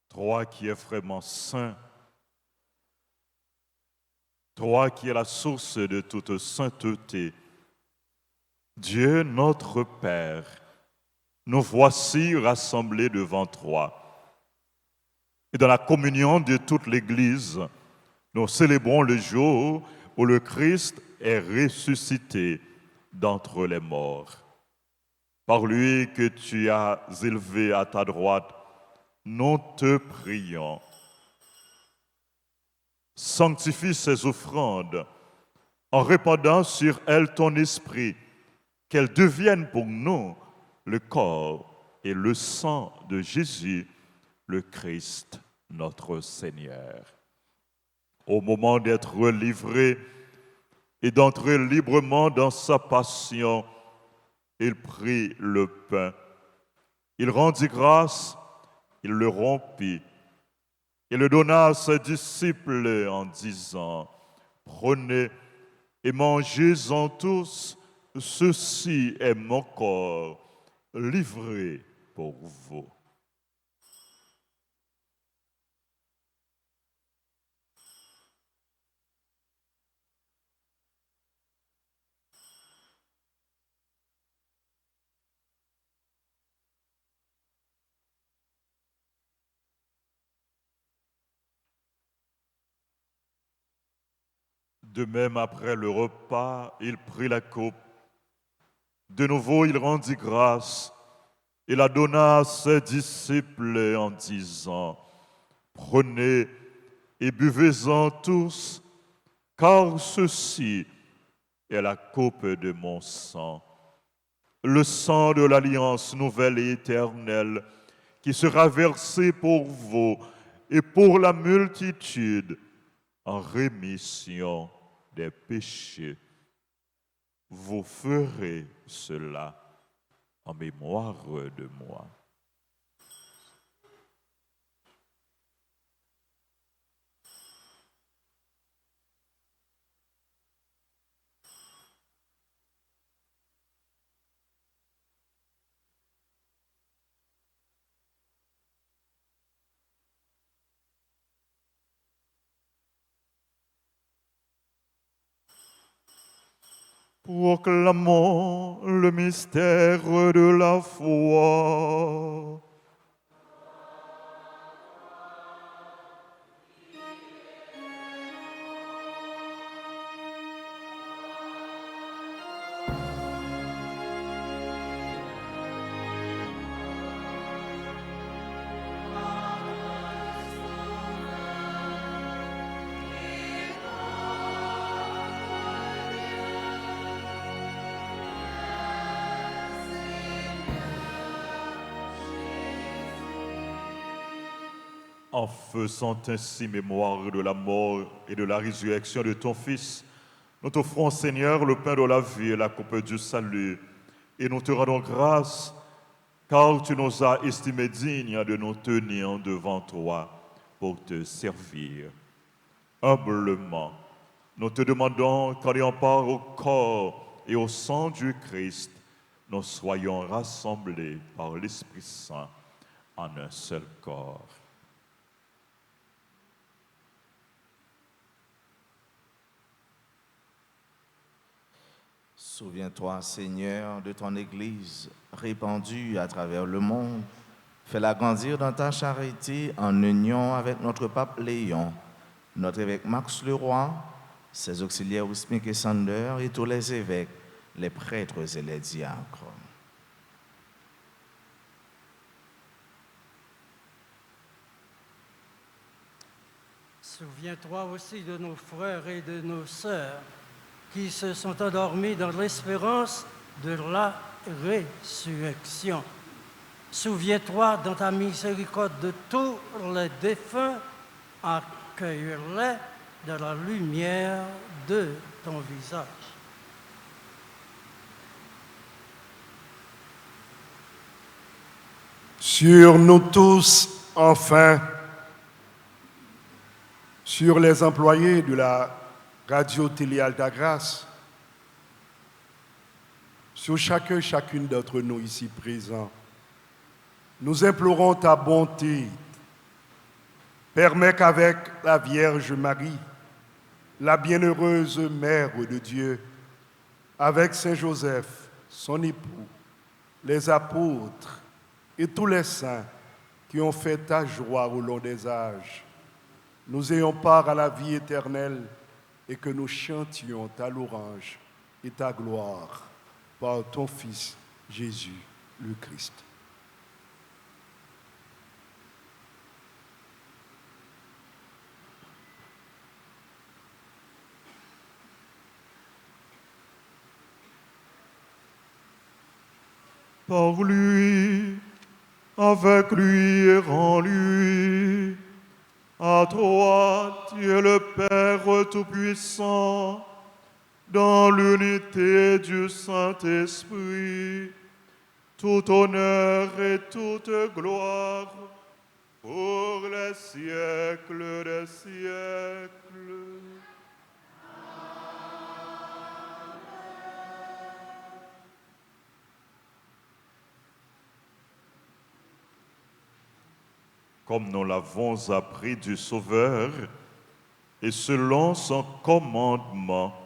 Toi qui es vraiment saint. Toi qui es la source de toute sainteté. Dieu notre Père, nous voici rassemblés devant toi. Et dans la communion de toute l'Église, nous célébrons le jour où le Christ est ressuscité d'entre les morts. par lui que tu as élevé à ta droite, nous te prions. Sanctifie ces offrandes en répandant sur elles ton esprit, qu'elles deviennent pour nous le corps et le sang de Jésus, le Christ, notre Seigneur. Au moment d'être livré et d'entrer librement dans sa passion, il prit le pain, il rendit grâce, il le rompit, et le donna à ses disciples en disant, « Prenez et mangez-en tous, ceci est mon corps livré pour vous. » De même, après le repas, il prit la coupe. De nouveau, il rendit grâce et la donna à ses disciples en disant, « Prenez et buvez-en tous, car ceci est la coupe de mon sang, le sang de l'alliance nouvelle et éternelle, qui sera versé pour vous et pour la multitude en rémission des péchés. Vous ferez cela en mémoire de moi. » Proclamons le mystère de la foi. En faisant ainsi mémoire de la mort et de la résurrection de ton Fils, nous t'offrons, Seigneur, le pain de la vie et la coupe du salut, et nous te rendons grâce, car tu nous as estimés dignes de nous tenir devant toi pour te servir. Humblement, nous te demandons qu'en ayant part au corps et au sang du Christ, nous soyons rassemblés par l'Esprit Saint en un seul corps. Souviens-toi, Seigneur, de ton Église répandue à travers le monde. Fais-la grandir dans ta charité en union avec notre pape Léon, notre évêque Max Leroy, ses auxiliaires Wismik et Sander et tous les évêques, les prêtres et les diacres. Souviens-toi aussi de nos frères et de nos sœurs qui se sont endormis dans l'espérance de la résurrection. Souviens-toi dans ta miséricorde de tous les défunts, accueille-les dans la lumière de ton visage. Sur nous tous, enfin, sur les employés de la Radio-Télé Altagrace, sur chacune d'entre nous ici présents, nous implorons ta bonté. Permets qu'avec la Vierge Marie, la bienheureuse Mère de Dieu, avec Saint Joseph, son époux, les apôtres et tous les saints qui ont fait ta joie au long des âges, nous ayons part à la vie éternelle et que nous chantions ta louange et ta gloire par ton Fils Jésus. le Christ. Par lui, avec lui et en lui, à toi, Dieu le Père Tout-Puissant, dans l'unité du Saint-Esprit, tout honneur et toute gloire pour les siècles des siècles. Comme nous l'avons appris du Sauveur, et selon son commandement,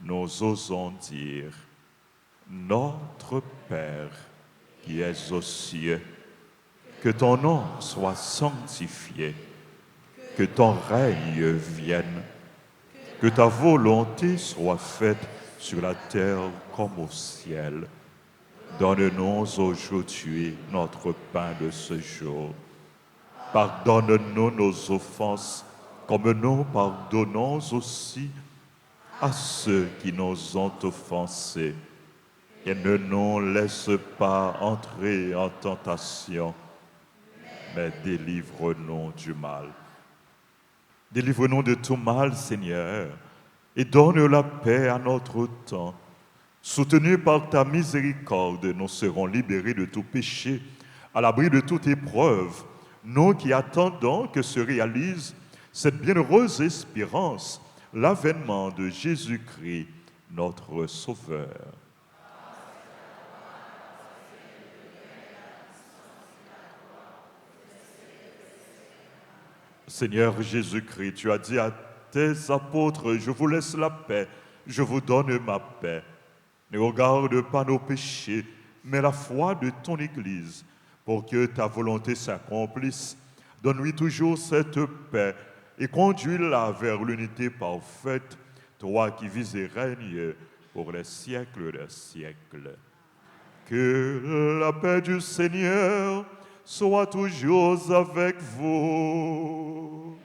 nous osons dire, Notre Père qui es aux cieux, que ton nom soit sanctifié, que ton règne vienne, que ta volonté soit faite sur la terre comme au ciel. Donne-nous aujourd'hui notre pain de ce jour. Pardonne-nous nos offenses, comme nous pardonnons aussi à ceux qui nous ont offensés. Et ne nous laisse pas entrer en tentation, mais délivre-nous du mal. Délivre-nous de tout mal, Seigneur, et donne la paix à notre temps. Soutenus par ta miséricorde, nous serons libérés de tout péché, à l'abri de toute épreuve, nous qui attendons que se réalise cette bienheureuse espérance, l'avènement de Jésus-Christ, notre Sauveur. Seigneur Jésus-Christ, tu as dit à tes apôtres, je vous laisse la paix, je vous donne ma paix. Ne regarde pas nos péchés, mais la foi de ton Église, pour que ta volonté s'accomplisse. Donne-lui toujours cette paix et conduis-la vers l'unité parfaite, toi qui vis et règnes pour les siècles des siècles. Que la paix du Seigneur soit toujours avec vous.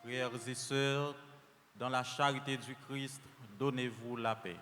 Frères et sœurs, dans la charité du Christ, donnez-vous la paix.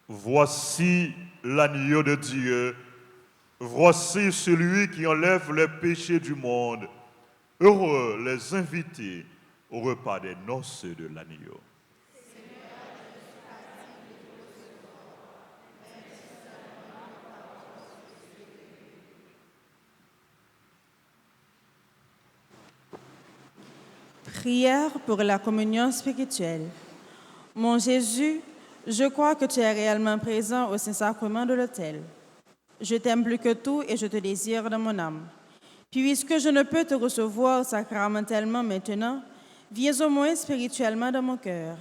Voici l'agneau de Dieu, voici celui qui enlève les péchés du monde. Heureux les invités au repas des noces de l'agneau. Prière pour la communion spirituelle. Mon Jésus, je crois que tu es réellement présent au Saint-Sacrement de l'autel. Je t'aime plus que tout et je te désire dans mon âme. Puisque je ne peux te recevoir sacramentellement maintenant, viens au moins spirituellement dans mon cœur.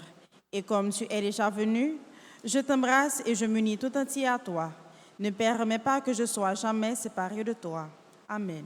Et comme tu es déjà venu, je t'embrasse et je m'unis tout entier à toi. Ne permets pas que je sois jamais séparé de toi. Amen.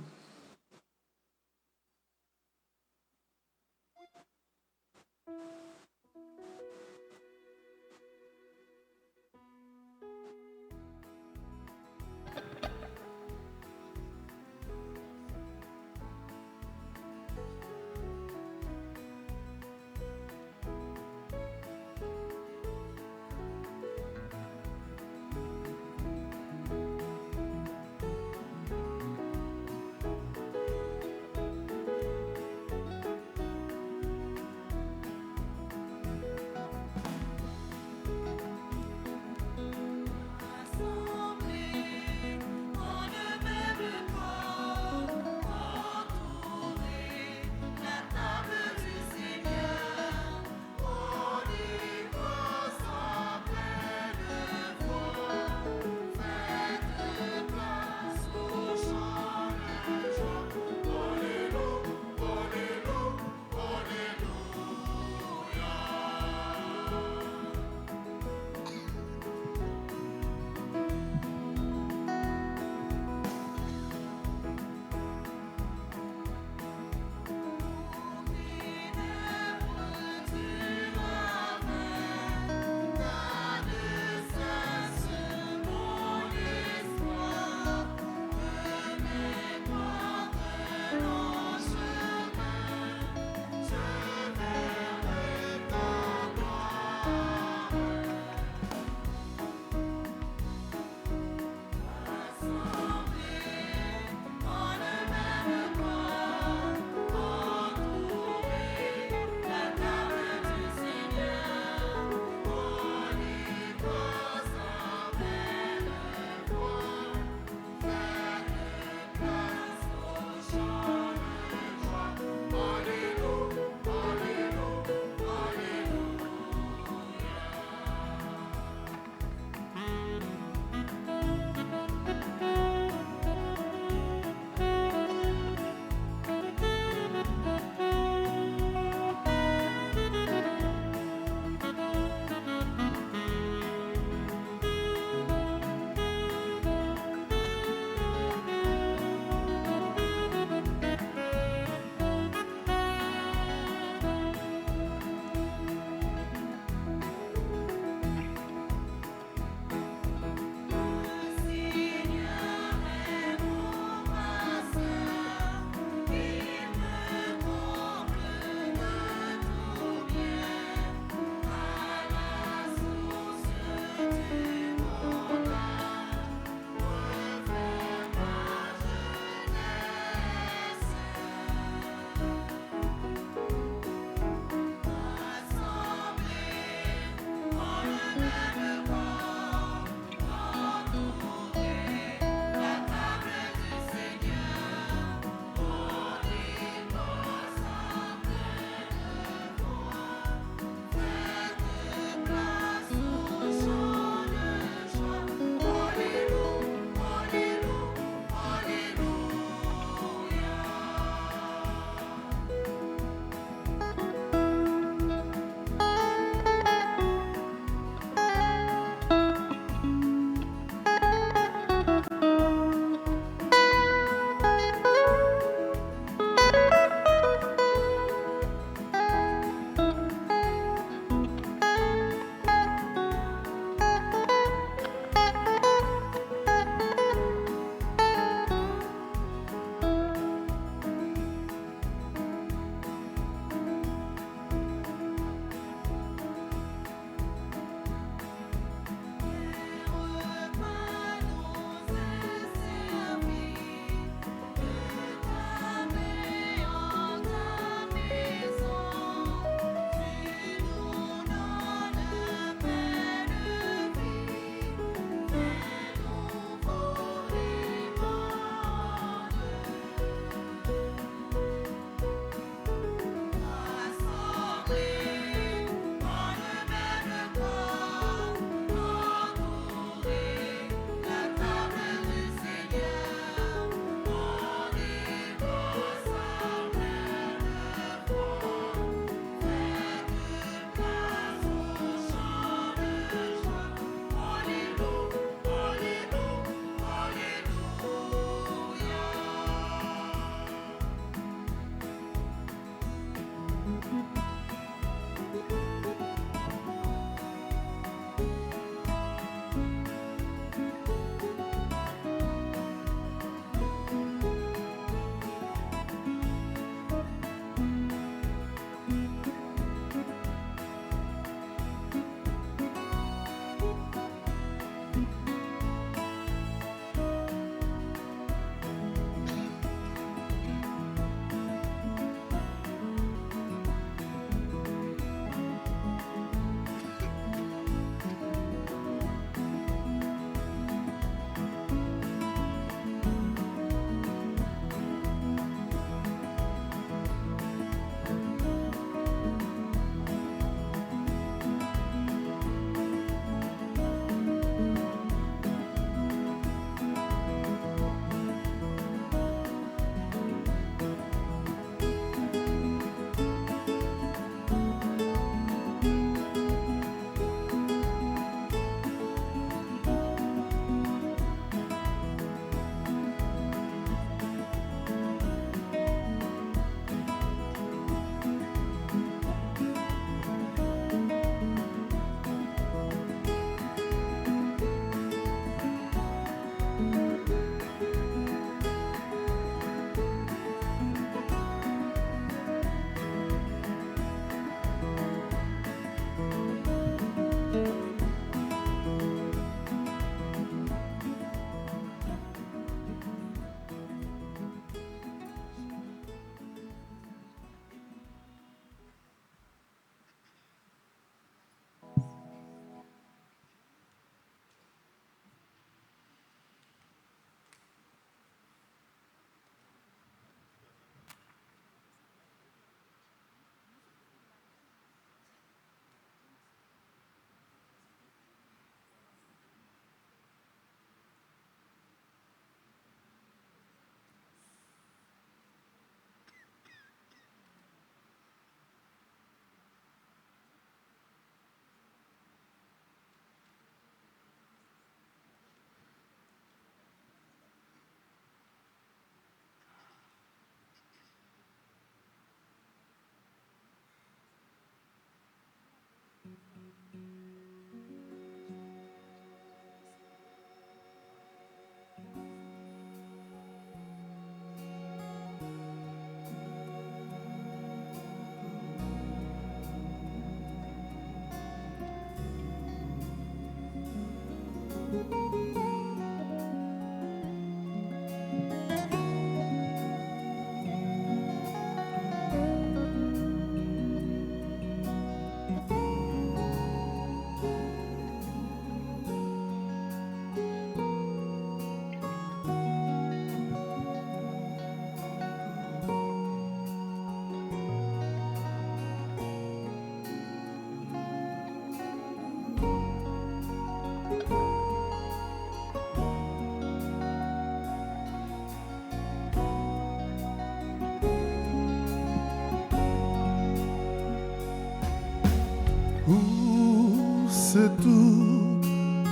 C'est tout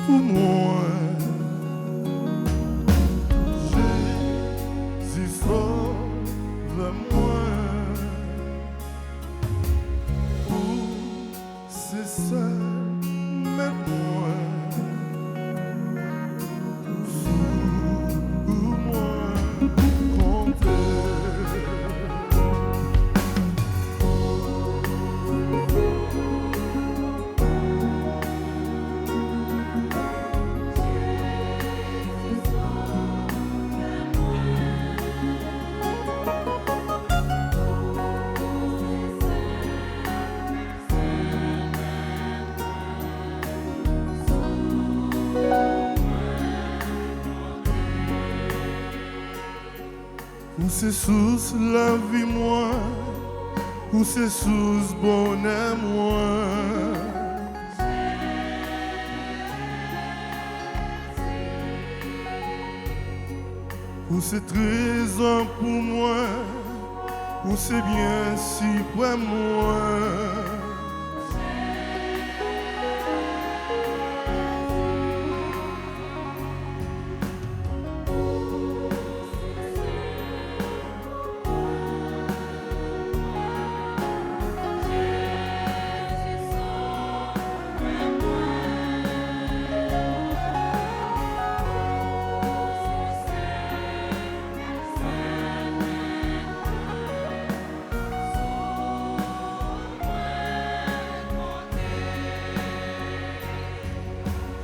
pour moi. Jésus, sauve-moi. C'est ça, mets-moi. Pour moi, compter. Où c'est sous la vie moi, où c'est sous bonheur moi. Où c'est trésor pour moi, où c'est bien si pour moi.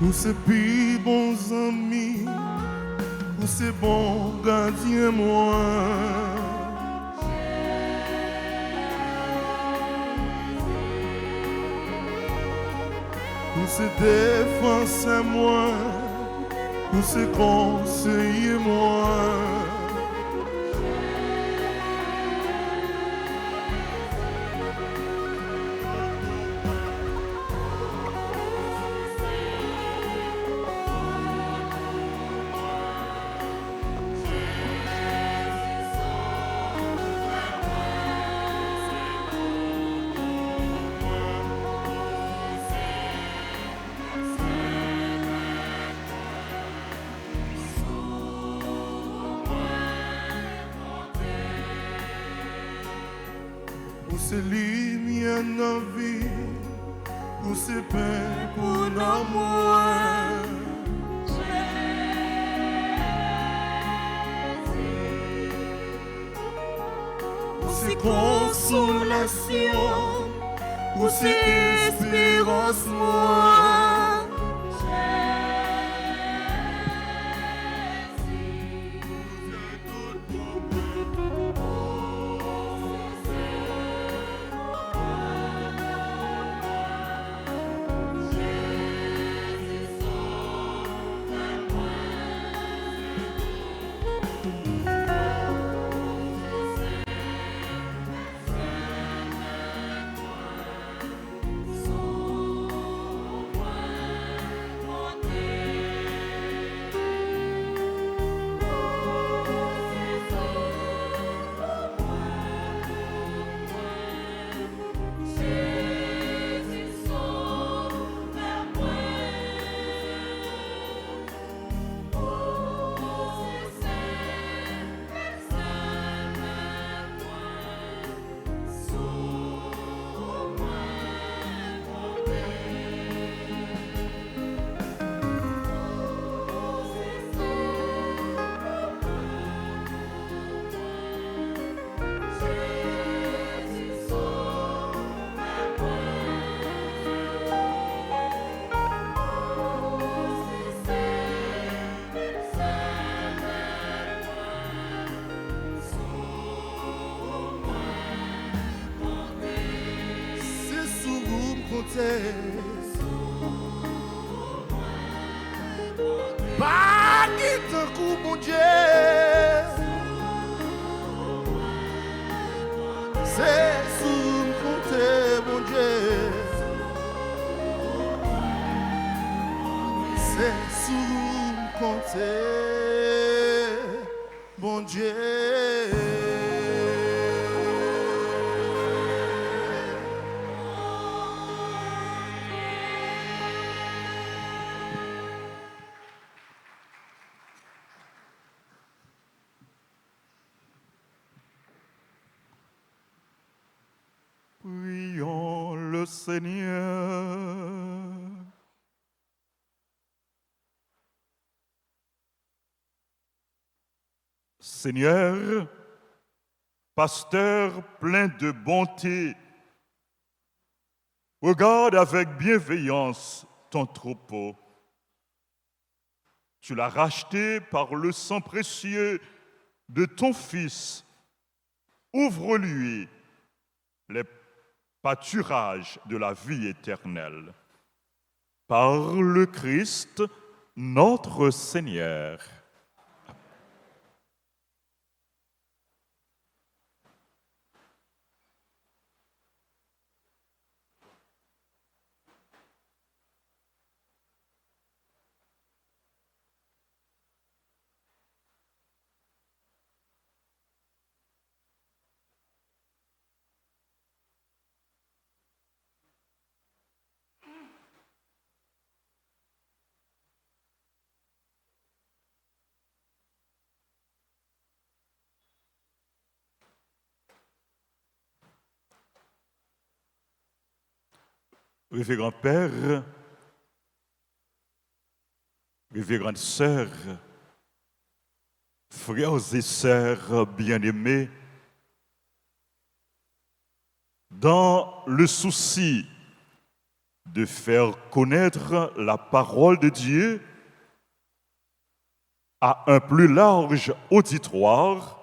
Où c'est plus bons amis, où c'est bon gardien moi. Où c'est défense à moi, où c'est conseiller moi. Où c'est lumière dans la vie, où c'est pain pour l'amour. Où c'est consolation, où c'est espérance moi. Sauve-moi. compter. Pas quitte un coup, mon Dieu. C'est sous compter, mon Dieu. C'est sous compter, mon Dieu. Prions le Seigneur. Seigneur, pasteur plein de bonté, regarde avec bienveillance ton troupeau. Tu l'as racheté par le sang précieux de ton Fils. Ouvre-lui les pâturages de la vie éternelle. Par le Christ, notre Seigneur. Révérend Père, révérende sœurs, frères et sœurs bien-aimés, dans le souci de faire connaître la parole de Dieu à un plus large auditoire,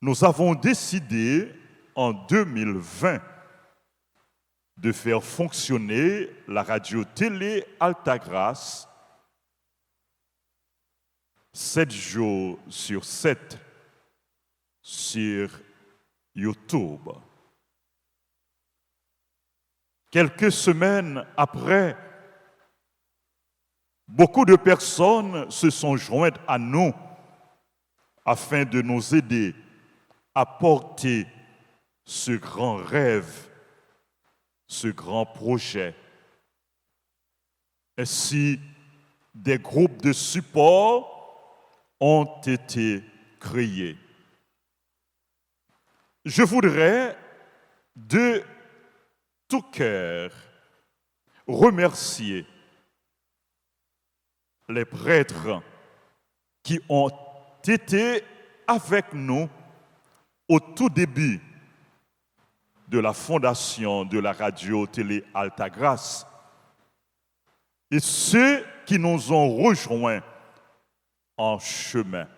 nous avons décidé en 2020 de faire fonctionner la radio-télé Altagrace 7 jours sur 7 sur YouTube. Quelques semaines après, beaucoup de personnes se sont jointes à nous afin de nous aider à porter ce grand rêve, ce grand projet. Ainsi, des groupes de support ont été créés. Je voudrais de tout cœur remercier les prêtres qui ont été avec nous au tout début de la fondation de la radio-télé Altagrace et ceux qui nous ont rejoints en chemin.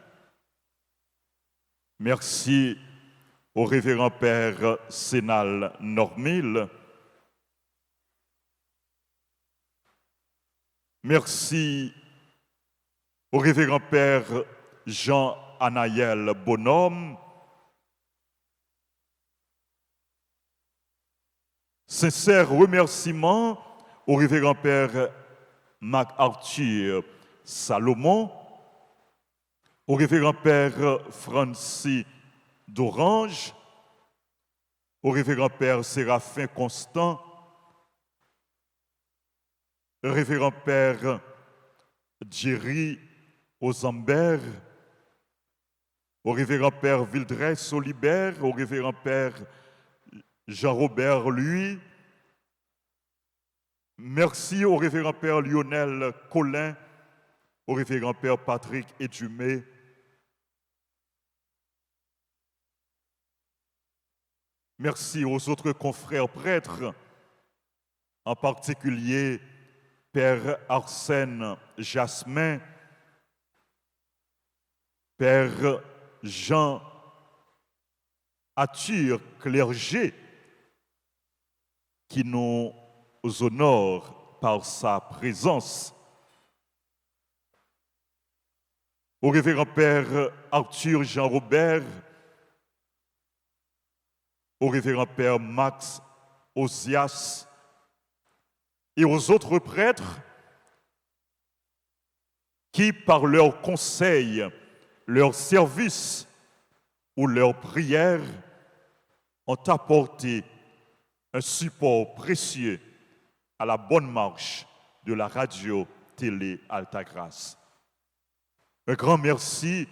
Merci au révérend Père Sénal Normil. Merci au révérend Père Jean-Anaël Bonhomme. Sincère remerciement au révérend Père Marc-Arthur Salomon, au révérend Père Francis d'Orange, au révérend Père Séraphin Constant, au révérend Père Jerry Ozambert, au révérend Père Vildres Solibert, au révérend Père Jean-Robert Lui. Merci au révérend Père Lionel Collin, au révérend Père Patrick Edumé. Merci aux autres confrères prêtres, en particulier Père Arsène Jasmin, Père Jean Arthur Clergé, qui nous honore par sa présence. Au révérend Père Arthur Jean-Robert, au révérend Père Max Osias et aux autres prêtres qui, par leur conseil, leur service ou leur prière, ont apporté un support précieux à la bonne marche de la radio-télé Altagrace. Un grand merci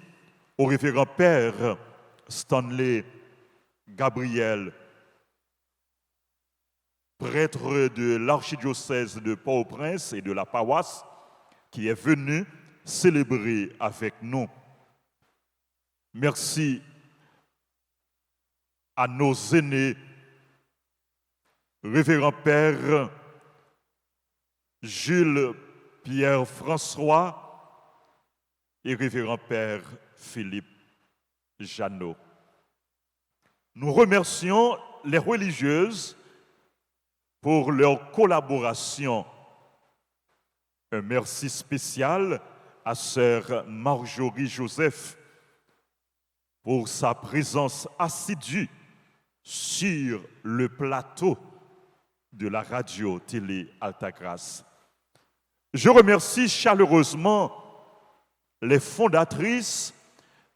au révérend Père Stanley Gabriel, prêtre de l'archidiocèse de Port-au-Prince et de la paroisse, qui est venu célébrer avec nous. Merci à nos aînés, révérend Père Jules Pierre-François et révérend Père Philippe Jeannot. Nous remercions les religieuses pour leur collaboration. Un merci spécial à sœur Marjorie Joseph pour sa présence assidue sur le plateau de la radio-télé Altagrace. Je remercie chaleureusement les fondatrices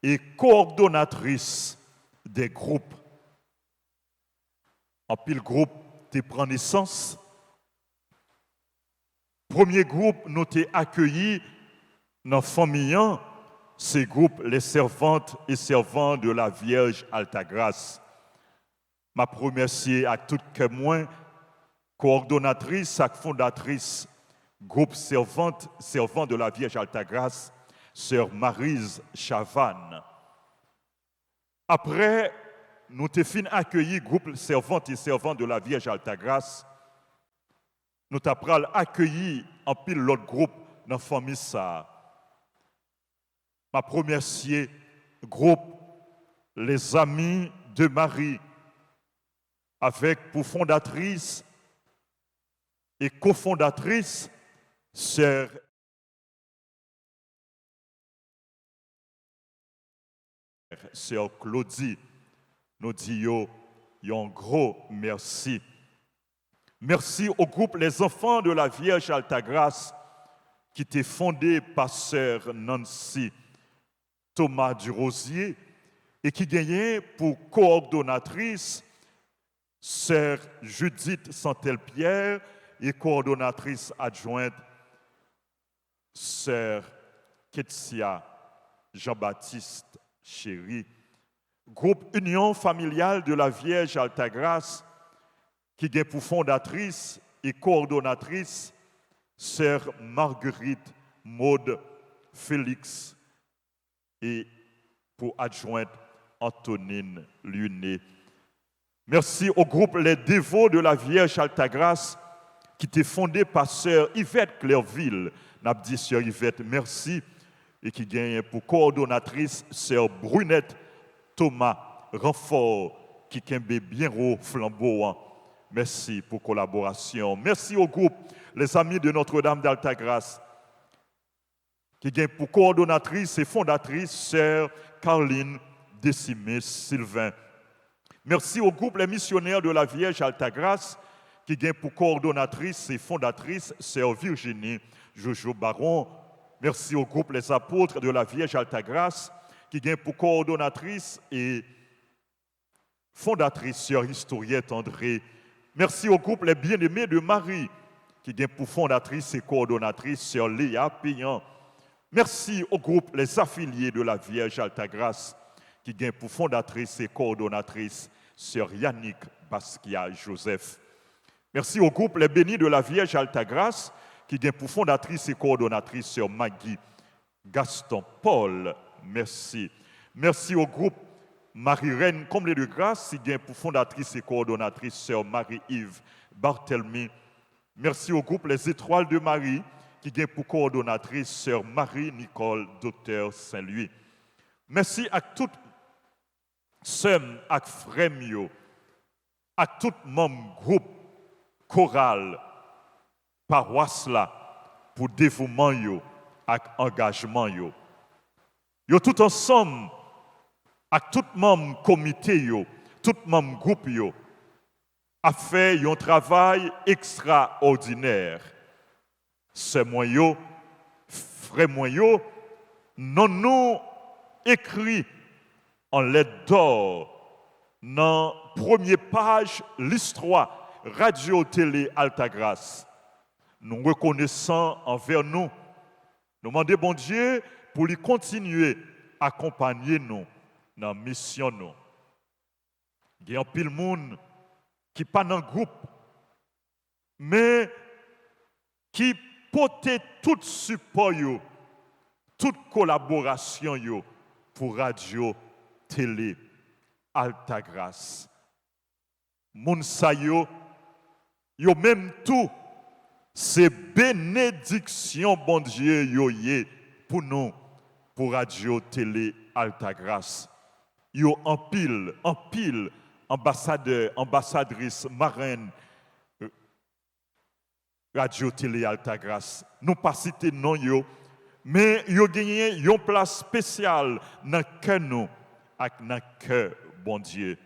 et coordonnatrices des groupes. En pile groupe, tu prends naissance. Premier groupe, nous t'ai accueilli dans famille, ces groupes, les servantes et servants de la Vierge Altagrace. Ma remercier à toutes témoins, coordonnatrice et fondatrice, groupe servant de la Vierge Altagrace, sœur Maryse Chavannes. Après, nous t'ai fin accueilli groupe servantes et servants de la Vierge Altagrace. Nous t'apprends accueilli en pile l'autre groupe dans la famille ça. Ma remercier groupe les amis de Marie, avec pour fondatrice et cofondatrice sœur Claudie. Nous disons un gros merci. Merci au groupe Les Enfants de la Vierge Altagrace qui était fondé par sœur Nancy Thomas Durosier et qui gagnait pour coordonnatrice sœur Judith Santel-Pierre et coordonnatrice adjointe sœur Ketsia Jean-Baptiste Chéri. Groupe Union familiale de la Vierge Altagrace qui est pour fondatrice et coordonnatrice sœur Marguerite Maude Félix et pour adjointe Antonine Luné. Merci au groupe Les Dévots de la Vierge Altagrace qui était fondé par sœur Yvette Clairville. N'a dit sœur Yvette merci et qui gagne pour coordonnatrice sœur Brunette Thomas Renfort qui kembe bien haut flamboyant. Merci pour collaboration. Merci au groupe Les Amis de Notre-Dame d'Altagrace qui gagne pour coordonnatrice et fondatrice sœur Caroline Décimé Sylvain. Merci au groupe Les Missionnaires de la Vierge Altagrace qui gagne pour coordonnatrice et fondatrice sœur Virginie Jojo Baron. Merci au groupe Les Apôtres de la Vierge Altagrace qui gagne pour coordonnatrice et fondatrice sœur Historiette André. Merci au groupe Les Bien-Aimés de Marie qui gagne pour fondatrice et coordonnatrice sœur Léa Payan. Merci au groupe Les Affiliés de la Vierge Altagrace qui gagne pour fondatrice et coordonnatrice sœur Yannick Basquiat Joseph. Merci au groupe Les Bénis de la Vierge Altagrace qui gagne pour fondatrice et coordonnatrice sœur Maggie Gaston Paul. Merci. Merci au groupe Marie-Reine Comblé de Grâce qui gagne pour fondatrice et coordonnatrice sœur Marie-Yves Barthelmy. Merci au groupe Les Étoiles de Marie qui gagne pour coordonnatrice sœur Marie-Nicole Docteur Saint-Louis. Merci à toutes sœurs et frères, à tout membre groupe chorale, paroisse là, pour dévouement yo, et engagement yo. Yo tout ensemble, avec tout membre comité yo, tout membre groupe yo, a fait un travail extraordinaire. C'est moi yo, frère moi yo, non nous écrit en lettres d'or dans la première page l'histoire Radio Télé Altagrace. Nous reconnaissons envers nous. Nous demandons bon Dieu pour lui continuer à accompagner nous dans la mission. Il y a un pile monde qui n'est pas dans le groupe, mais qui porte tout support, toute collaboration pour Radio Télé Altagrace. Moun sa yo même tout, c'est bénédiction, bon Dieu, pour nous, pour Radio Télé Altagrace. Yo en pile, ambassadeur, ambassadrice, marraine, Radio Télé Altagrace. Nous pas citer non yo, mais yo gagné une place spéciale dans le cœur nous, avec dans le cœur, bon Dieu.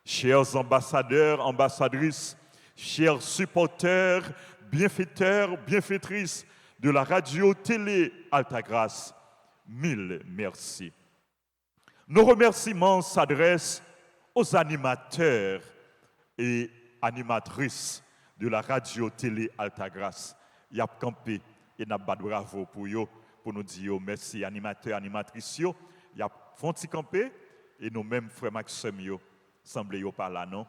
Chers ambassadeurs, ambassadrices, chers supporters, bienfaiteurs, bienfaitrices de la Radio Télé Altagrace, mille merci. Nos remerciements s'adressent aux animateurs et animatrices de la Radio Télé Altagrace. Y a campé et n'a pas de bravo pour eux, pour nous dire merci animateurs, animatrices. Y a fonti campé et nous-mêmes frère Maxime yo semblé yo pas là non.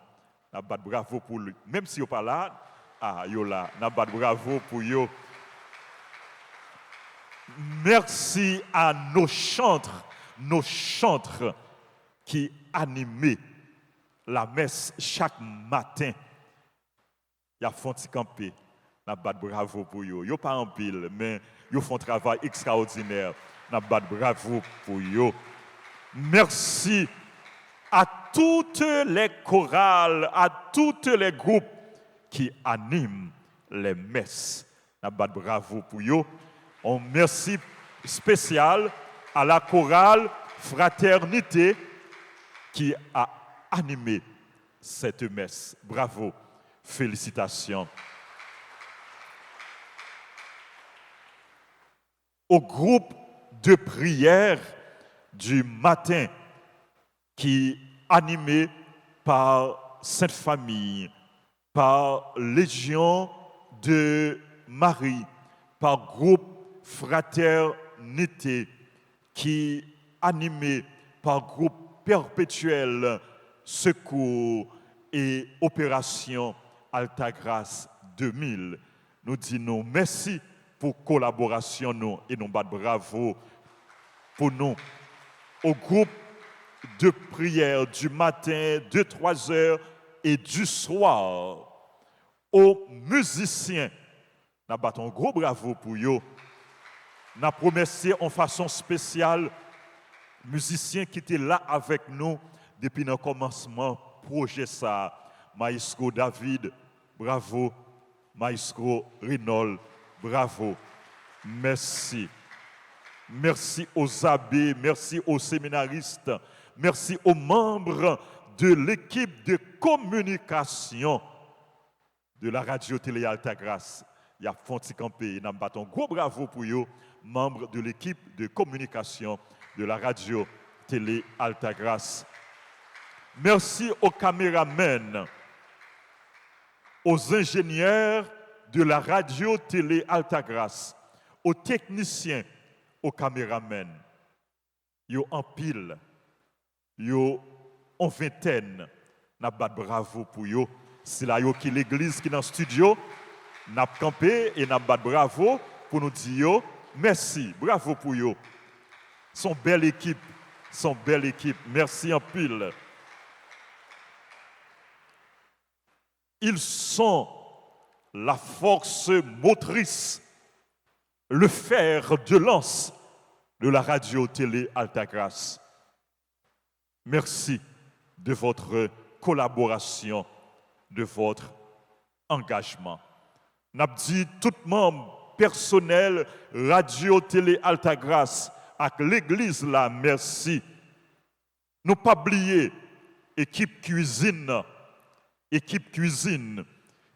N'a pas de bravo pour lui. Même si yo pas là, yo là, n'a pas de bravo pour yo. Merci à nos chantres qui animaient la messe chaque matin. Il y a Fonti Campé, n'a pas de bravo pour eux. Ils pas en pile, mais ils font un travail extraordinaire. N'a pas de bravo pour eux. Merci à toutes les chorales, à tous les groupes qui animent les messes. N'a pas de bravo pour eux. Un merci spécial à la chorale Fraternité qui a animé cette messe. Bravo, félicitations. Au groupe de prière du matin qui est animé par Sainte Famille, par Légion de Marie, par groupe Fraternité qui est animé par groupe Perpétuel Secours et Opération Altagrace 2000. Nous disons merci pour collaboration nous et nous battons bravo pour nous. Au groupe de prière du matin, de 3 heures et du soir, aux musiciens, nous battons un gros bravo pour eux. Nous remercié en façon spéciale musiciens qui étaient là avec nous depuis le commencement projet ça. Maestro David, bravo. Maestro Rinol, bravo. Merci. Merci aux abbés, merci aux séminaristes, merci aux membres de l'équipe de communication de la Radio Télé Altagrace. Il y a Fonti Campé, nous battons gros bravo pour eux, membres de l'équipe de communication de la Radio Télé Altagrace. Merci aux caméramens, aux ingénieurs de la Radio Télé Altagrace, aux techniciens, aux caméramens. Yo en pile, yo en vingtaine, n'a pas de bravo pour yo. C'est là yo qui l'église qui dans le studio, n'a campé et n'a pas de bravo pour nous dire merci, bravo pour yo. Son belle équipe. Merci en pile. Ils sont la force motrice, le fer de lance de la Radio Télé Altagrace. Merci de votre collaboration, de votre engagement. N'a dit tout membre personnel Radio Télé Altagrace avec l'église là, merci. Nous pas oublier équipe cuisine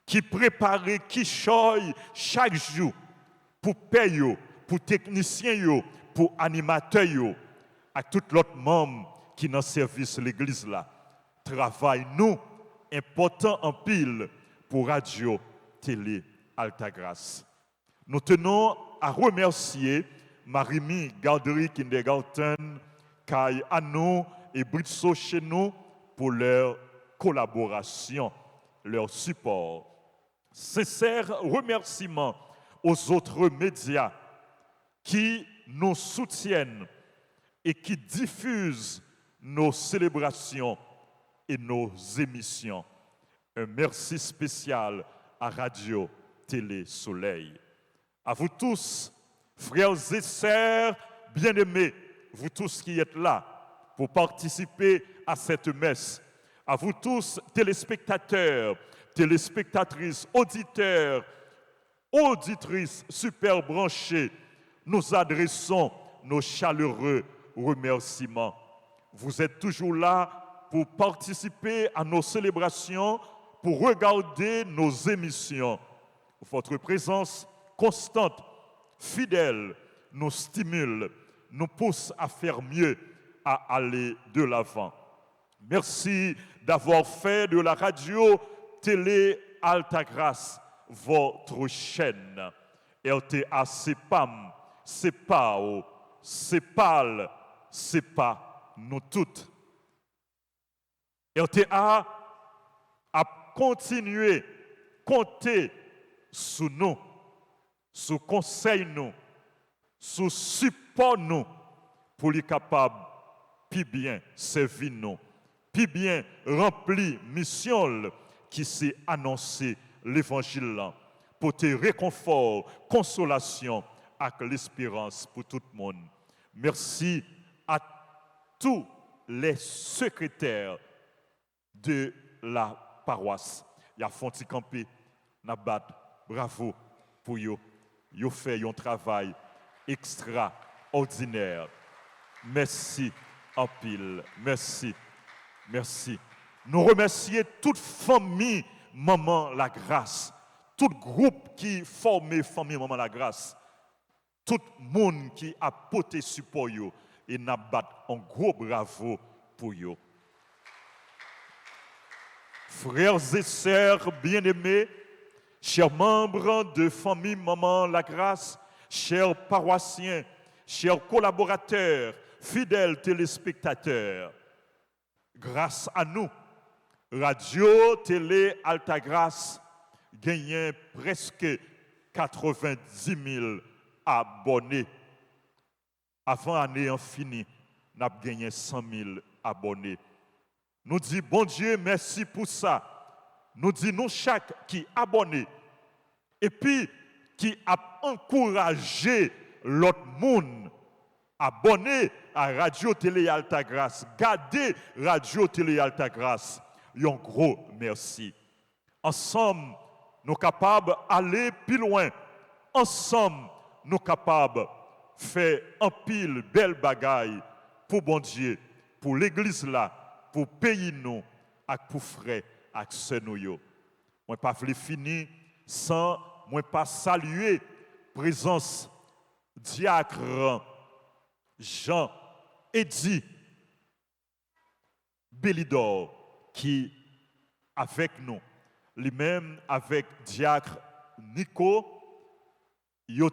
qui prépare, qui choye chaque jour pour payer, pour technicien, pour animateur, à tout l'autre membre qui dans service l'église là. Travail nous important en pile pour Radio Télé Altagrace. Nous tenons à remercier Marimi Garderie Kindergarten, Kai Anno et Britso chez nous pour leur collaboration, leur support. Sincère remerciement aux autres médias qui nous soutiennent et qui diffusent nos célébrations et nos émissions. Un merci spécial à Radio Télé Soleil. À vous tous, frères et sœurs bien-aimés, vous tous qui êtes là pour participer à cette messe, à vous tous, téléspectateurs, téléspectatrices, auditeurs, auditrices super branchés, nous adressons nos chaleureux remerciements. Vous êtes toujours là pour participer à nos célébrations, pour regarder nos émissions. Votre présence constante, fidèle, nous stimule, nous pousse à faire mieux, à aller de l'avant. Merci d'avoir fait de la radio Télé Altagrace votre chaîne. RTA CEPAM, CEPAO, CEPAL, CEPA, nous toutes. RTA a continué, compter sur nous, sous conseil nous, sous support nous, pour les capables, puis bien servir nous, puis bien remplir mission qui s'est annoncé l'évangile là, pour te réconfort, consolation avec l'espérance pour tout le monde. Merci à tous les secrétaires de la paroisse. Il y a Fonti Campé, Nabat, bravo pour eux. Ils ont fait un travail extraordinaire. Merci en pile. Merci. Merci. Nous remercions toute famille Maman la Grâce, tout groupe qui formait famille Maman la Grâce, tout le monde qui a porté support et n'a bat un gros bravo pour eux. Frères et sœurs bien-aimés, chers membres de famille Maman la Grâce, chers paroissiens, chers collaborateurs, fidèles téléspectateurs, grâce à nous, Radio Télé Altagrace gagne presque 90 000 abonnés. Avant l'année finie, nous avons gagné 100 000 abonnés. Nous disons, bon Dieu, merci pour ça. Nous disons, nous, chaque qui est abonné, et puis qui a encouragé l'autre monde, abonné à Radio Télé Altagrace, gardez Radio Télé Altagrace. Un gros merci. Ensemble, nous sommes capables d'aller plus loin. Ensemble, nous sommes capables de faire un pile belle bagaille pour bon Dieu, pour l'église là, pour pays nous, et pour frères, et sœurs nous. Je ne pas finir sans moi pas saluer la présence diacre Jean Eddy Belidor qui avec nous, lui-même avec diacre Nico, yo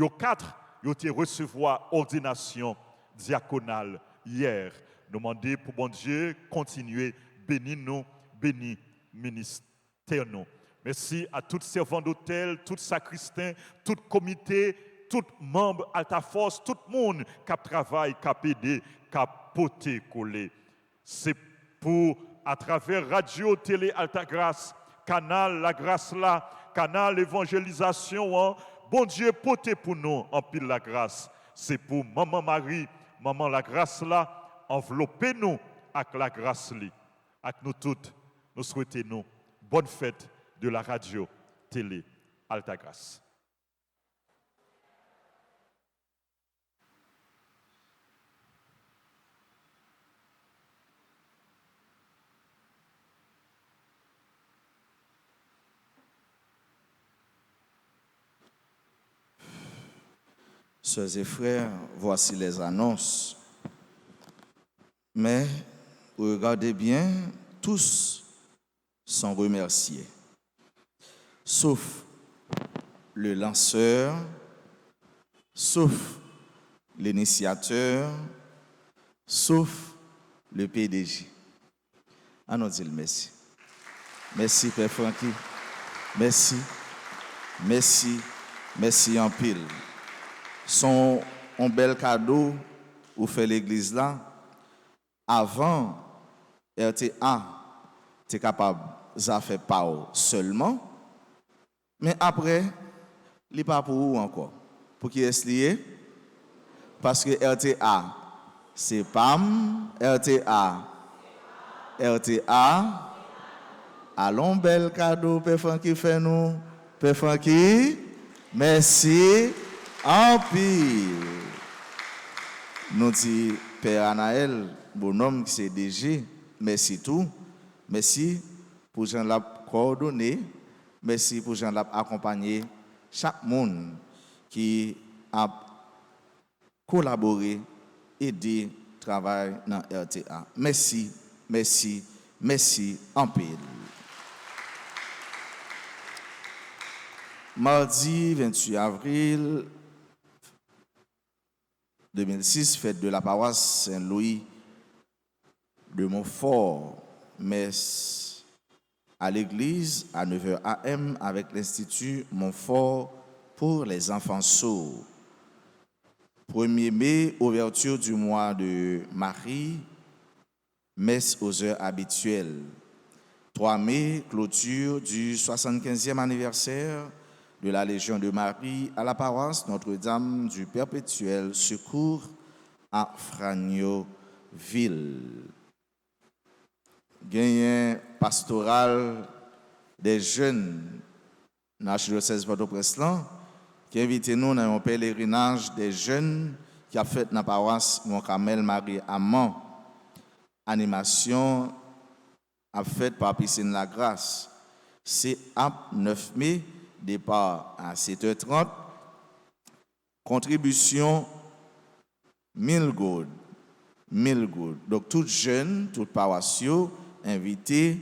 quatre recevoir ordination diaconale hier. Nous demandons pour bon Dieu continuer bénir nous, bénir ministère nous. Merci à tous servants d'hôtel, tous sacristains, tout comité, tout membre Alta Force, tout le monde qui travaille, qui a aidé, qui a poté collé. C'est pour à travers Radio Télé Altagrace, canal La Grâce là, canal évangélisation, bon Dieu poté pour nous en pile la grâce. C'est pour Maman Marie, Maman la Grâce là, envelopper nous avec la grâce là. Avec nous toutes, nous souhaitons nous bonne fête de la radio télé Altagrace. Sœurs et frères, voici les annonces. Mais regardez bien, tous sont remerciés, sauf le lanceur, sauf l'initiateur, sauf le PDG. Allons dire merci. Merci, Père Francky. Merci. Merci. Merci en pile. Son un bel cadeau ou fait l'église là. Avant, RTA était capable de faire pas seulement, mais après, il n'est pas pour vous encore. Pour qui est-ce lié? Parce que RTA, c'est PAM, RTA. Allons, bel cadeau, Père Francky fait nous. Père Francky, merci. En pile, nous dit Père Anaël, bonhomme qui c'est DG, merci tout. Merci pour Jean l'a coordonné. Merci pour Jean l'a accompagné. Chaque monde qui a collaboré, aidé, travail dans RTA. Merci, merci, merci en pile. Mardi 28 avril 2006, fête de la paroisse Saint-Louis de Montfort, messe à l'église à 9h AM avec l'Institut Montfort pour les enfants sourds. 1er mai, ouverture du mois de Marie, messe aux heures habituelles. 3 mai, clôture du 75e anniversaire de la Légion de Marie à la paroisse Notre-Dame du Perpétuel Secours à Fragnoville. Gagnant pastoral des jeunes dans l'archidiocèse Port-au-Prince qui invite nous dans un pèlerinage des jeunes qui a fait dans la paroisse Mont-Carmel Marie Amand. Animation a faite par Piscine La Grâce. C'est à 9 mai. Départ à 7h30. Contribution 1000 gourdes. 1000 gourdes. Donc, toutes jeunes, toutes paroissiaux, invités,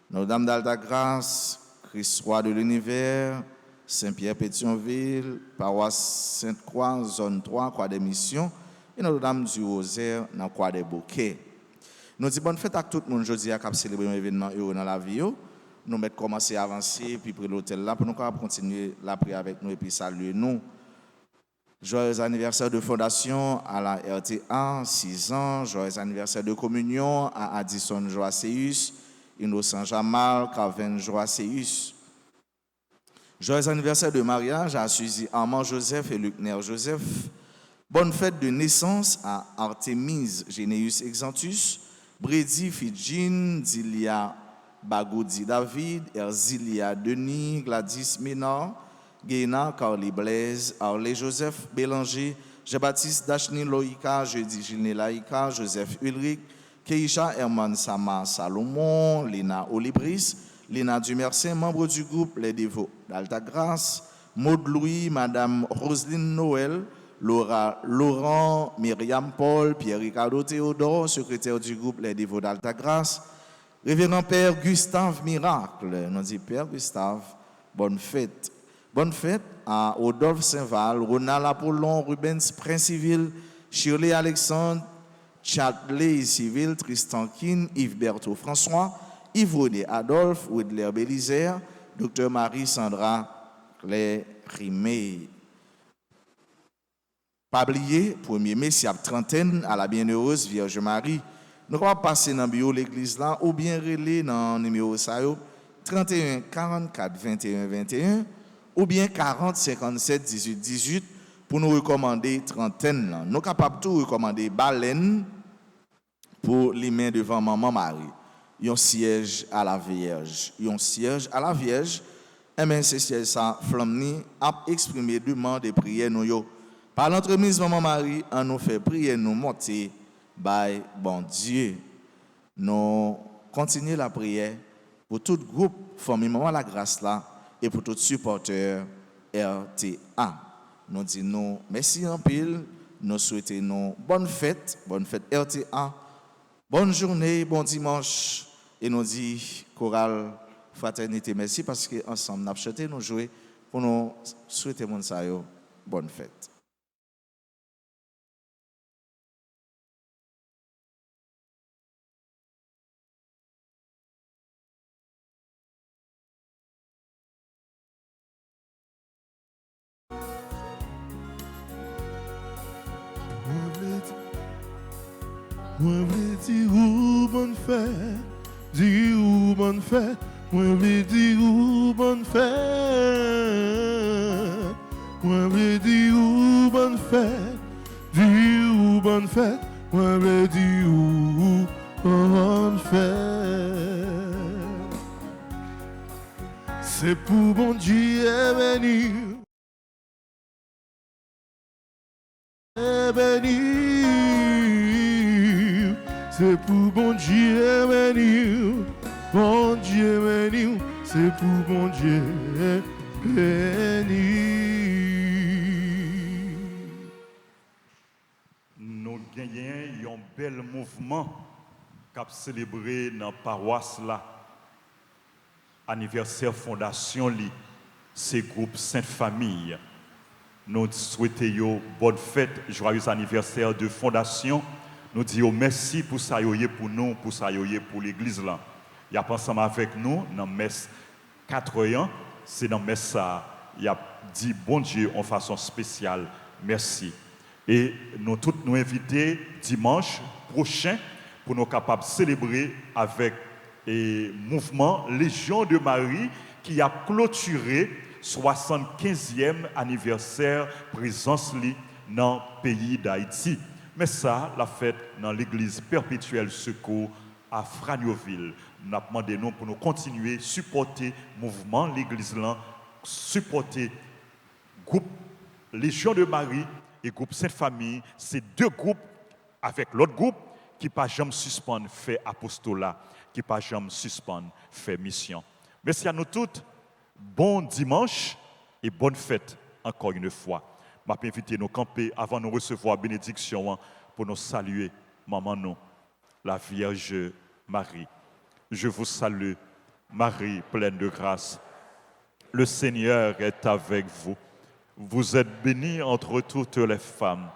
Notre-Dame d'Altagrace, Christ-Roi de l'Univers, Saint-Pierre-Pétionville, paroisse Sainte-Croix, zone 3, Croix des Missions, et Notre-Dame du Rosaire, dans Croix des Bouquets. Nous disons bonne fête à tout le monde aujourd'hui à célébrer un événement heureux dans la vie. Nous mettons commencer à avancer, puis pour l'hôtel là, pour nous continuer la prière avec nous et puis saluer nous. Joyeux anniversaire de fondation à la RTA, 6 ans. Joyeux anniversaire de communion à Addison Joaceus, Innocent Jamal, Carven Joaceus. Joyeux anniversaire de mariage à Suzy Armand Joseph et Lucner Joseph. Bonne fête de naissance à Artemise Généus Exantus, Brady Fidjin, Dilia Bagoudi David, Erzilia Denis, Gladys Ménard, Guéna Carly Blaise, Arlé Joseph Bélanger, Jean-Baptiste Dachny Loïka, Jeudi Gilles Laïka, Joseph Ulrich, Keisha Herman Sama Salomon, Lina Olibris, Lina Dumercin, membre du groupe Les Dévots d'Altagrace, Maud Louis, Madame Roselyne Noël, Laurent, Myriam Paul, Pierre-Ricardo Théodore, secrétaire du groupe Les Dévots d'Altagrace, Révérend Père Gustave Miracle, nous dit Père Gustave, bonne fête. Bonne fête à Rodolphe Saint-Val, Ronald Apollon, Rubens Princiville, Shirley Alexandre, Chadley Civil, Tristan Kin, Yves Berthaud François, Yves Adolphe, Wedler Bélizer, Dr Marie Sandra Claire Rimé. Pas oublier, 1er mai, c'est à trentaine à la bienheureuse Vierge Marie. Nous allons passer dans bio l'église là ou bien relais dans le numéro 31 44 21 21 ou bien 40 57 18 18 pour nous recommander trentaine. Nous sommes capables de tout recommander baleine pour les mains devant maman Marie. un siège à la Vierge. Un siège à la Vierge, et bien c'est siège ça, flamme a exprimé demande et prière nous yo. Par l'entremise Maman Marie, on nous fait prier nous monter, by bon Dieu. Nous continuons la prière pour tout groupe famille Maman la Grâce là et pour tout supporter RTA. Nous disons merci en pile, nous souhaitons nous bonne fête RTA, bonne journée, bon dimanche et nous disons chorale fraternité merci parce que ensemble nous avons chanté, nous joué pour nous souhaiter bonne fête. Moi v'le dire ou bonne fête, dire ou bonne fête. Moi v'le dire ou bonne fête. Moi v'le dire ou bonne fête, dire ou bonne fête. Moi v'le dire ou bonne fête. C'est pour bon Dieu bénir. Bénir, c'est pour bon Dieu bénir, bon Dieu bénir, c'est pour bon Dieu bénir. Nous gagnons un bel mouvement qui a célébré dans la paroisse là. Anniversaire fondation li, c'est groupe Sainte Famille. Nous souhaitons une bonne fête, joyeux anniversaire de fondation. Nous disons merci pour ça pour nous, pour ça pour l'église là. Il y a ensemble avec nous dans messe 4 ans, c'est dans messe ça, il a dit bon Dieu en façon spéciale, merci. Et nous tous nous inviter dimanche prochain pour nous capables de célébrer avec le mouvement Légion de Marie qui a clôturé 75e anniversaire présence li dans le pays d'Haïti. Mais ça, la fête dans l'église perpétuelle secours à Fragnoville. Nous avons demandé nous pour nous continuer à supporter le mouvement l'église là, supporter groupe Légion de Marie et groupe Sainte Famille. C'est deux groupes avec l'autre groupe qui pas jamais suspendre fait apostolat, qui pas jamais suspendre fait mission. Merci à nous toutes. Bon dimanche et bonne fête encore une fois. Je vais inviter nos camper avant de recevoir la bénédiction pour nous saluer, maman nous, la Vierge Marie. Je vous salue, Marie pleine de grâce. Le Seigneur est avec vous. Vous êtes bénie entre toutes les femmes.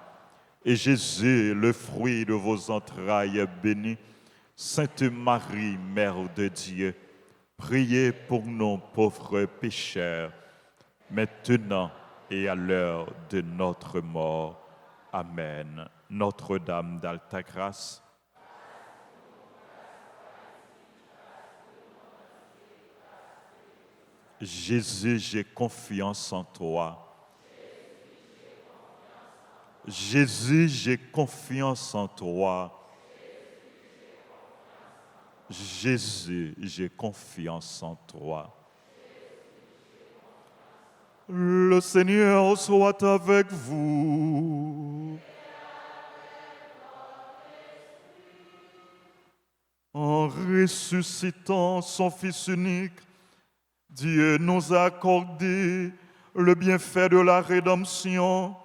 Et Jésus, le fruit de vos entrailles, est béni. Sainte Marie, Mère de Dieu, priez pour nous pauvres pécheurs, maintenant et à l'heure de notre mort. Amen. Notre-Dame d'Alta Grâce, Jésus, j'ai confiance en toi. Jésus, j'ai confiance en toi. Jésus, j'ai confiance en toi. Le Seigneur soit avec vous. En ressuscitant son Fils unique, Dieu nous a accordé le bienfait de la rédemption.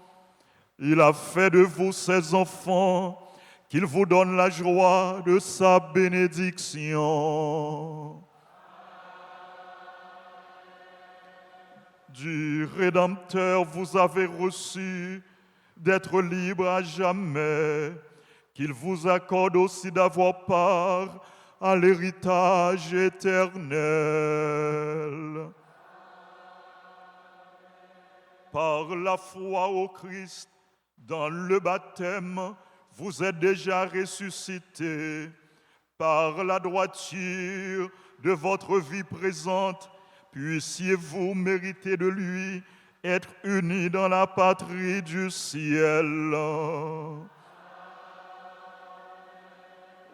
Il a fait de vous ses enfants, qu'il vous donne la joie de sa bénédiction. Du Rédempteur vous avez reçu d'être libre à jamais, qu'il vous accorde aussi d'avoir part à l'héritage éternel. Par la foi au Christ, dans le baptême, vous êtes déjà ressuscités. Par la droiture de votre vie présente, puissiez-vous mériter de lui être unis dans la patrie du ciel.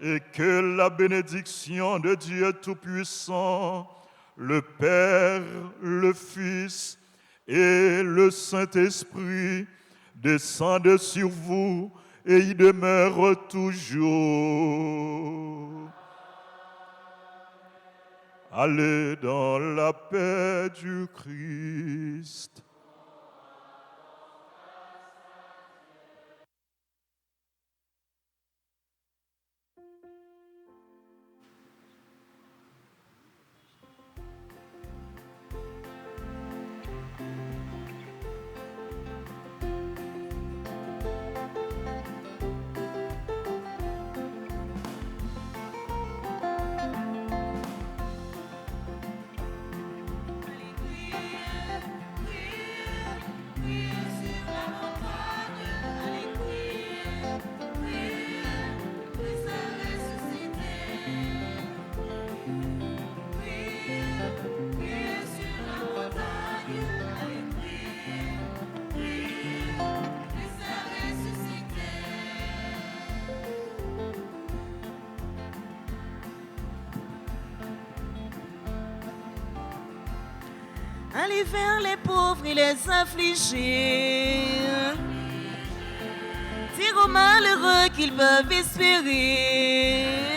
et que la bénédiction de Dieu Tout-Puissant, le Père, le Fils et le Saint-Esprit descendent sur vous et y demeurent toujours. Allez dans la paix du Christ. Allez vers les pauvres et les affligés. Dire aux malheureux qu'ils peuvent espérer.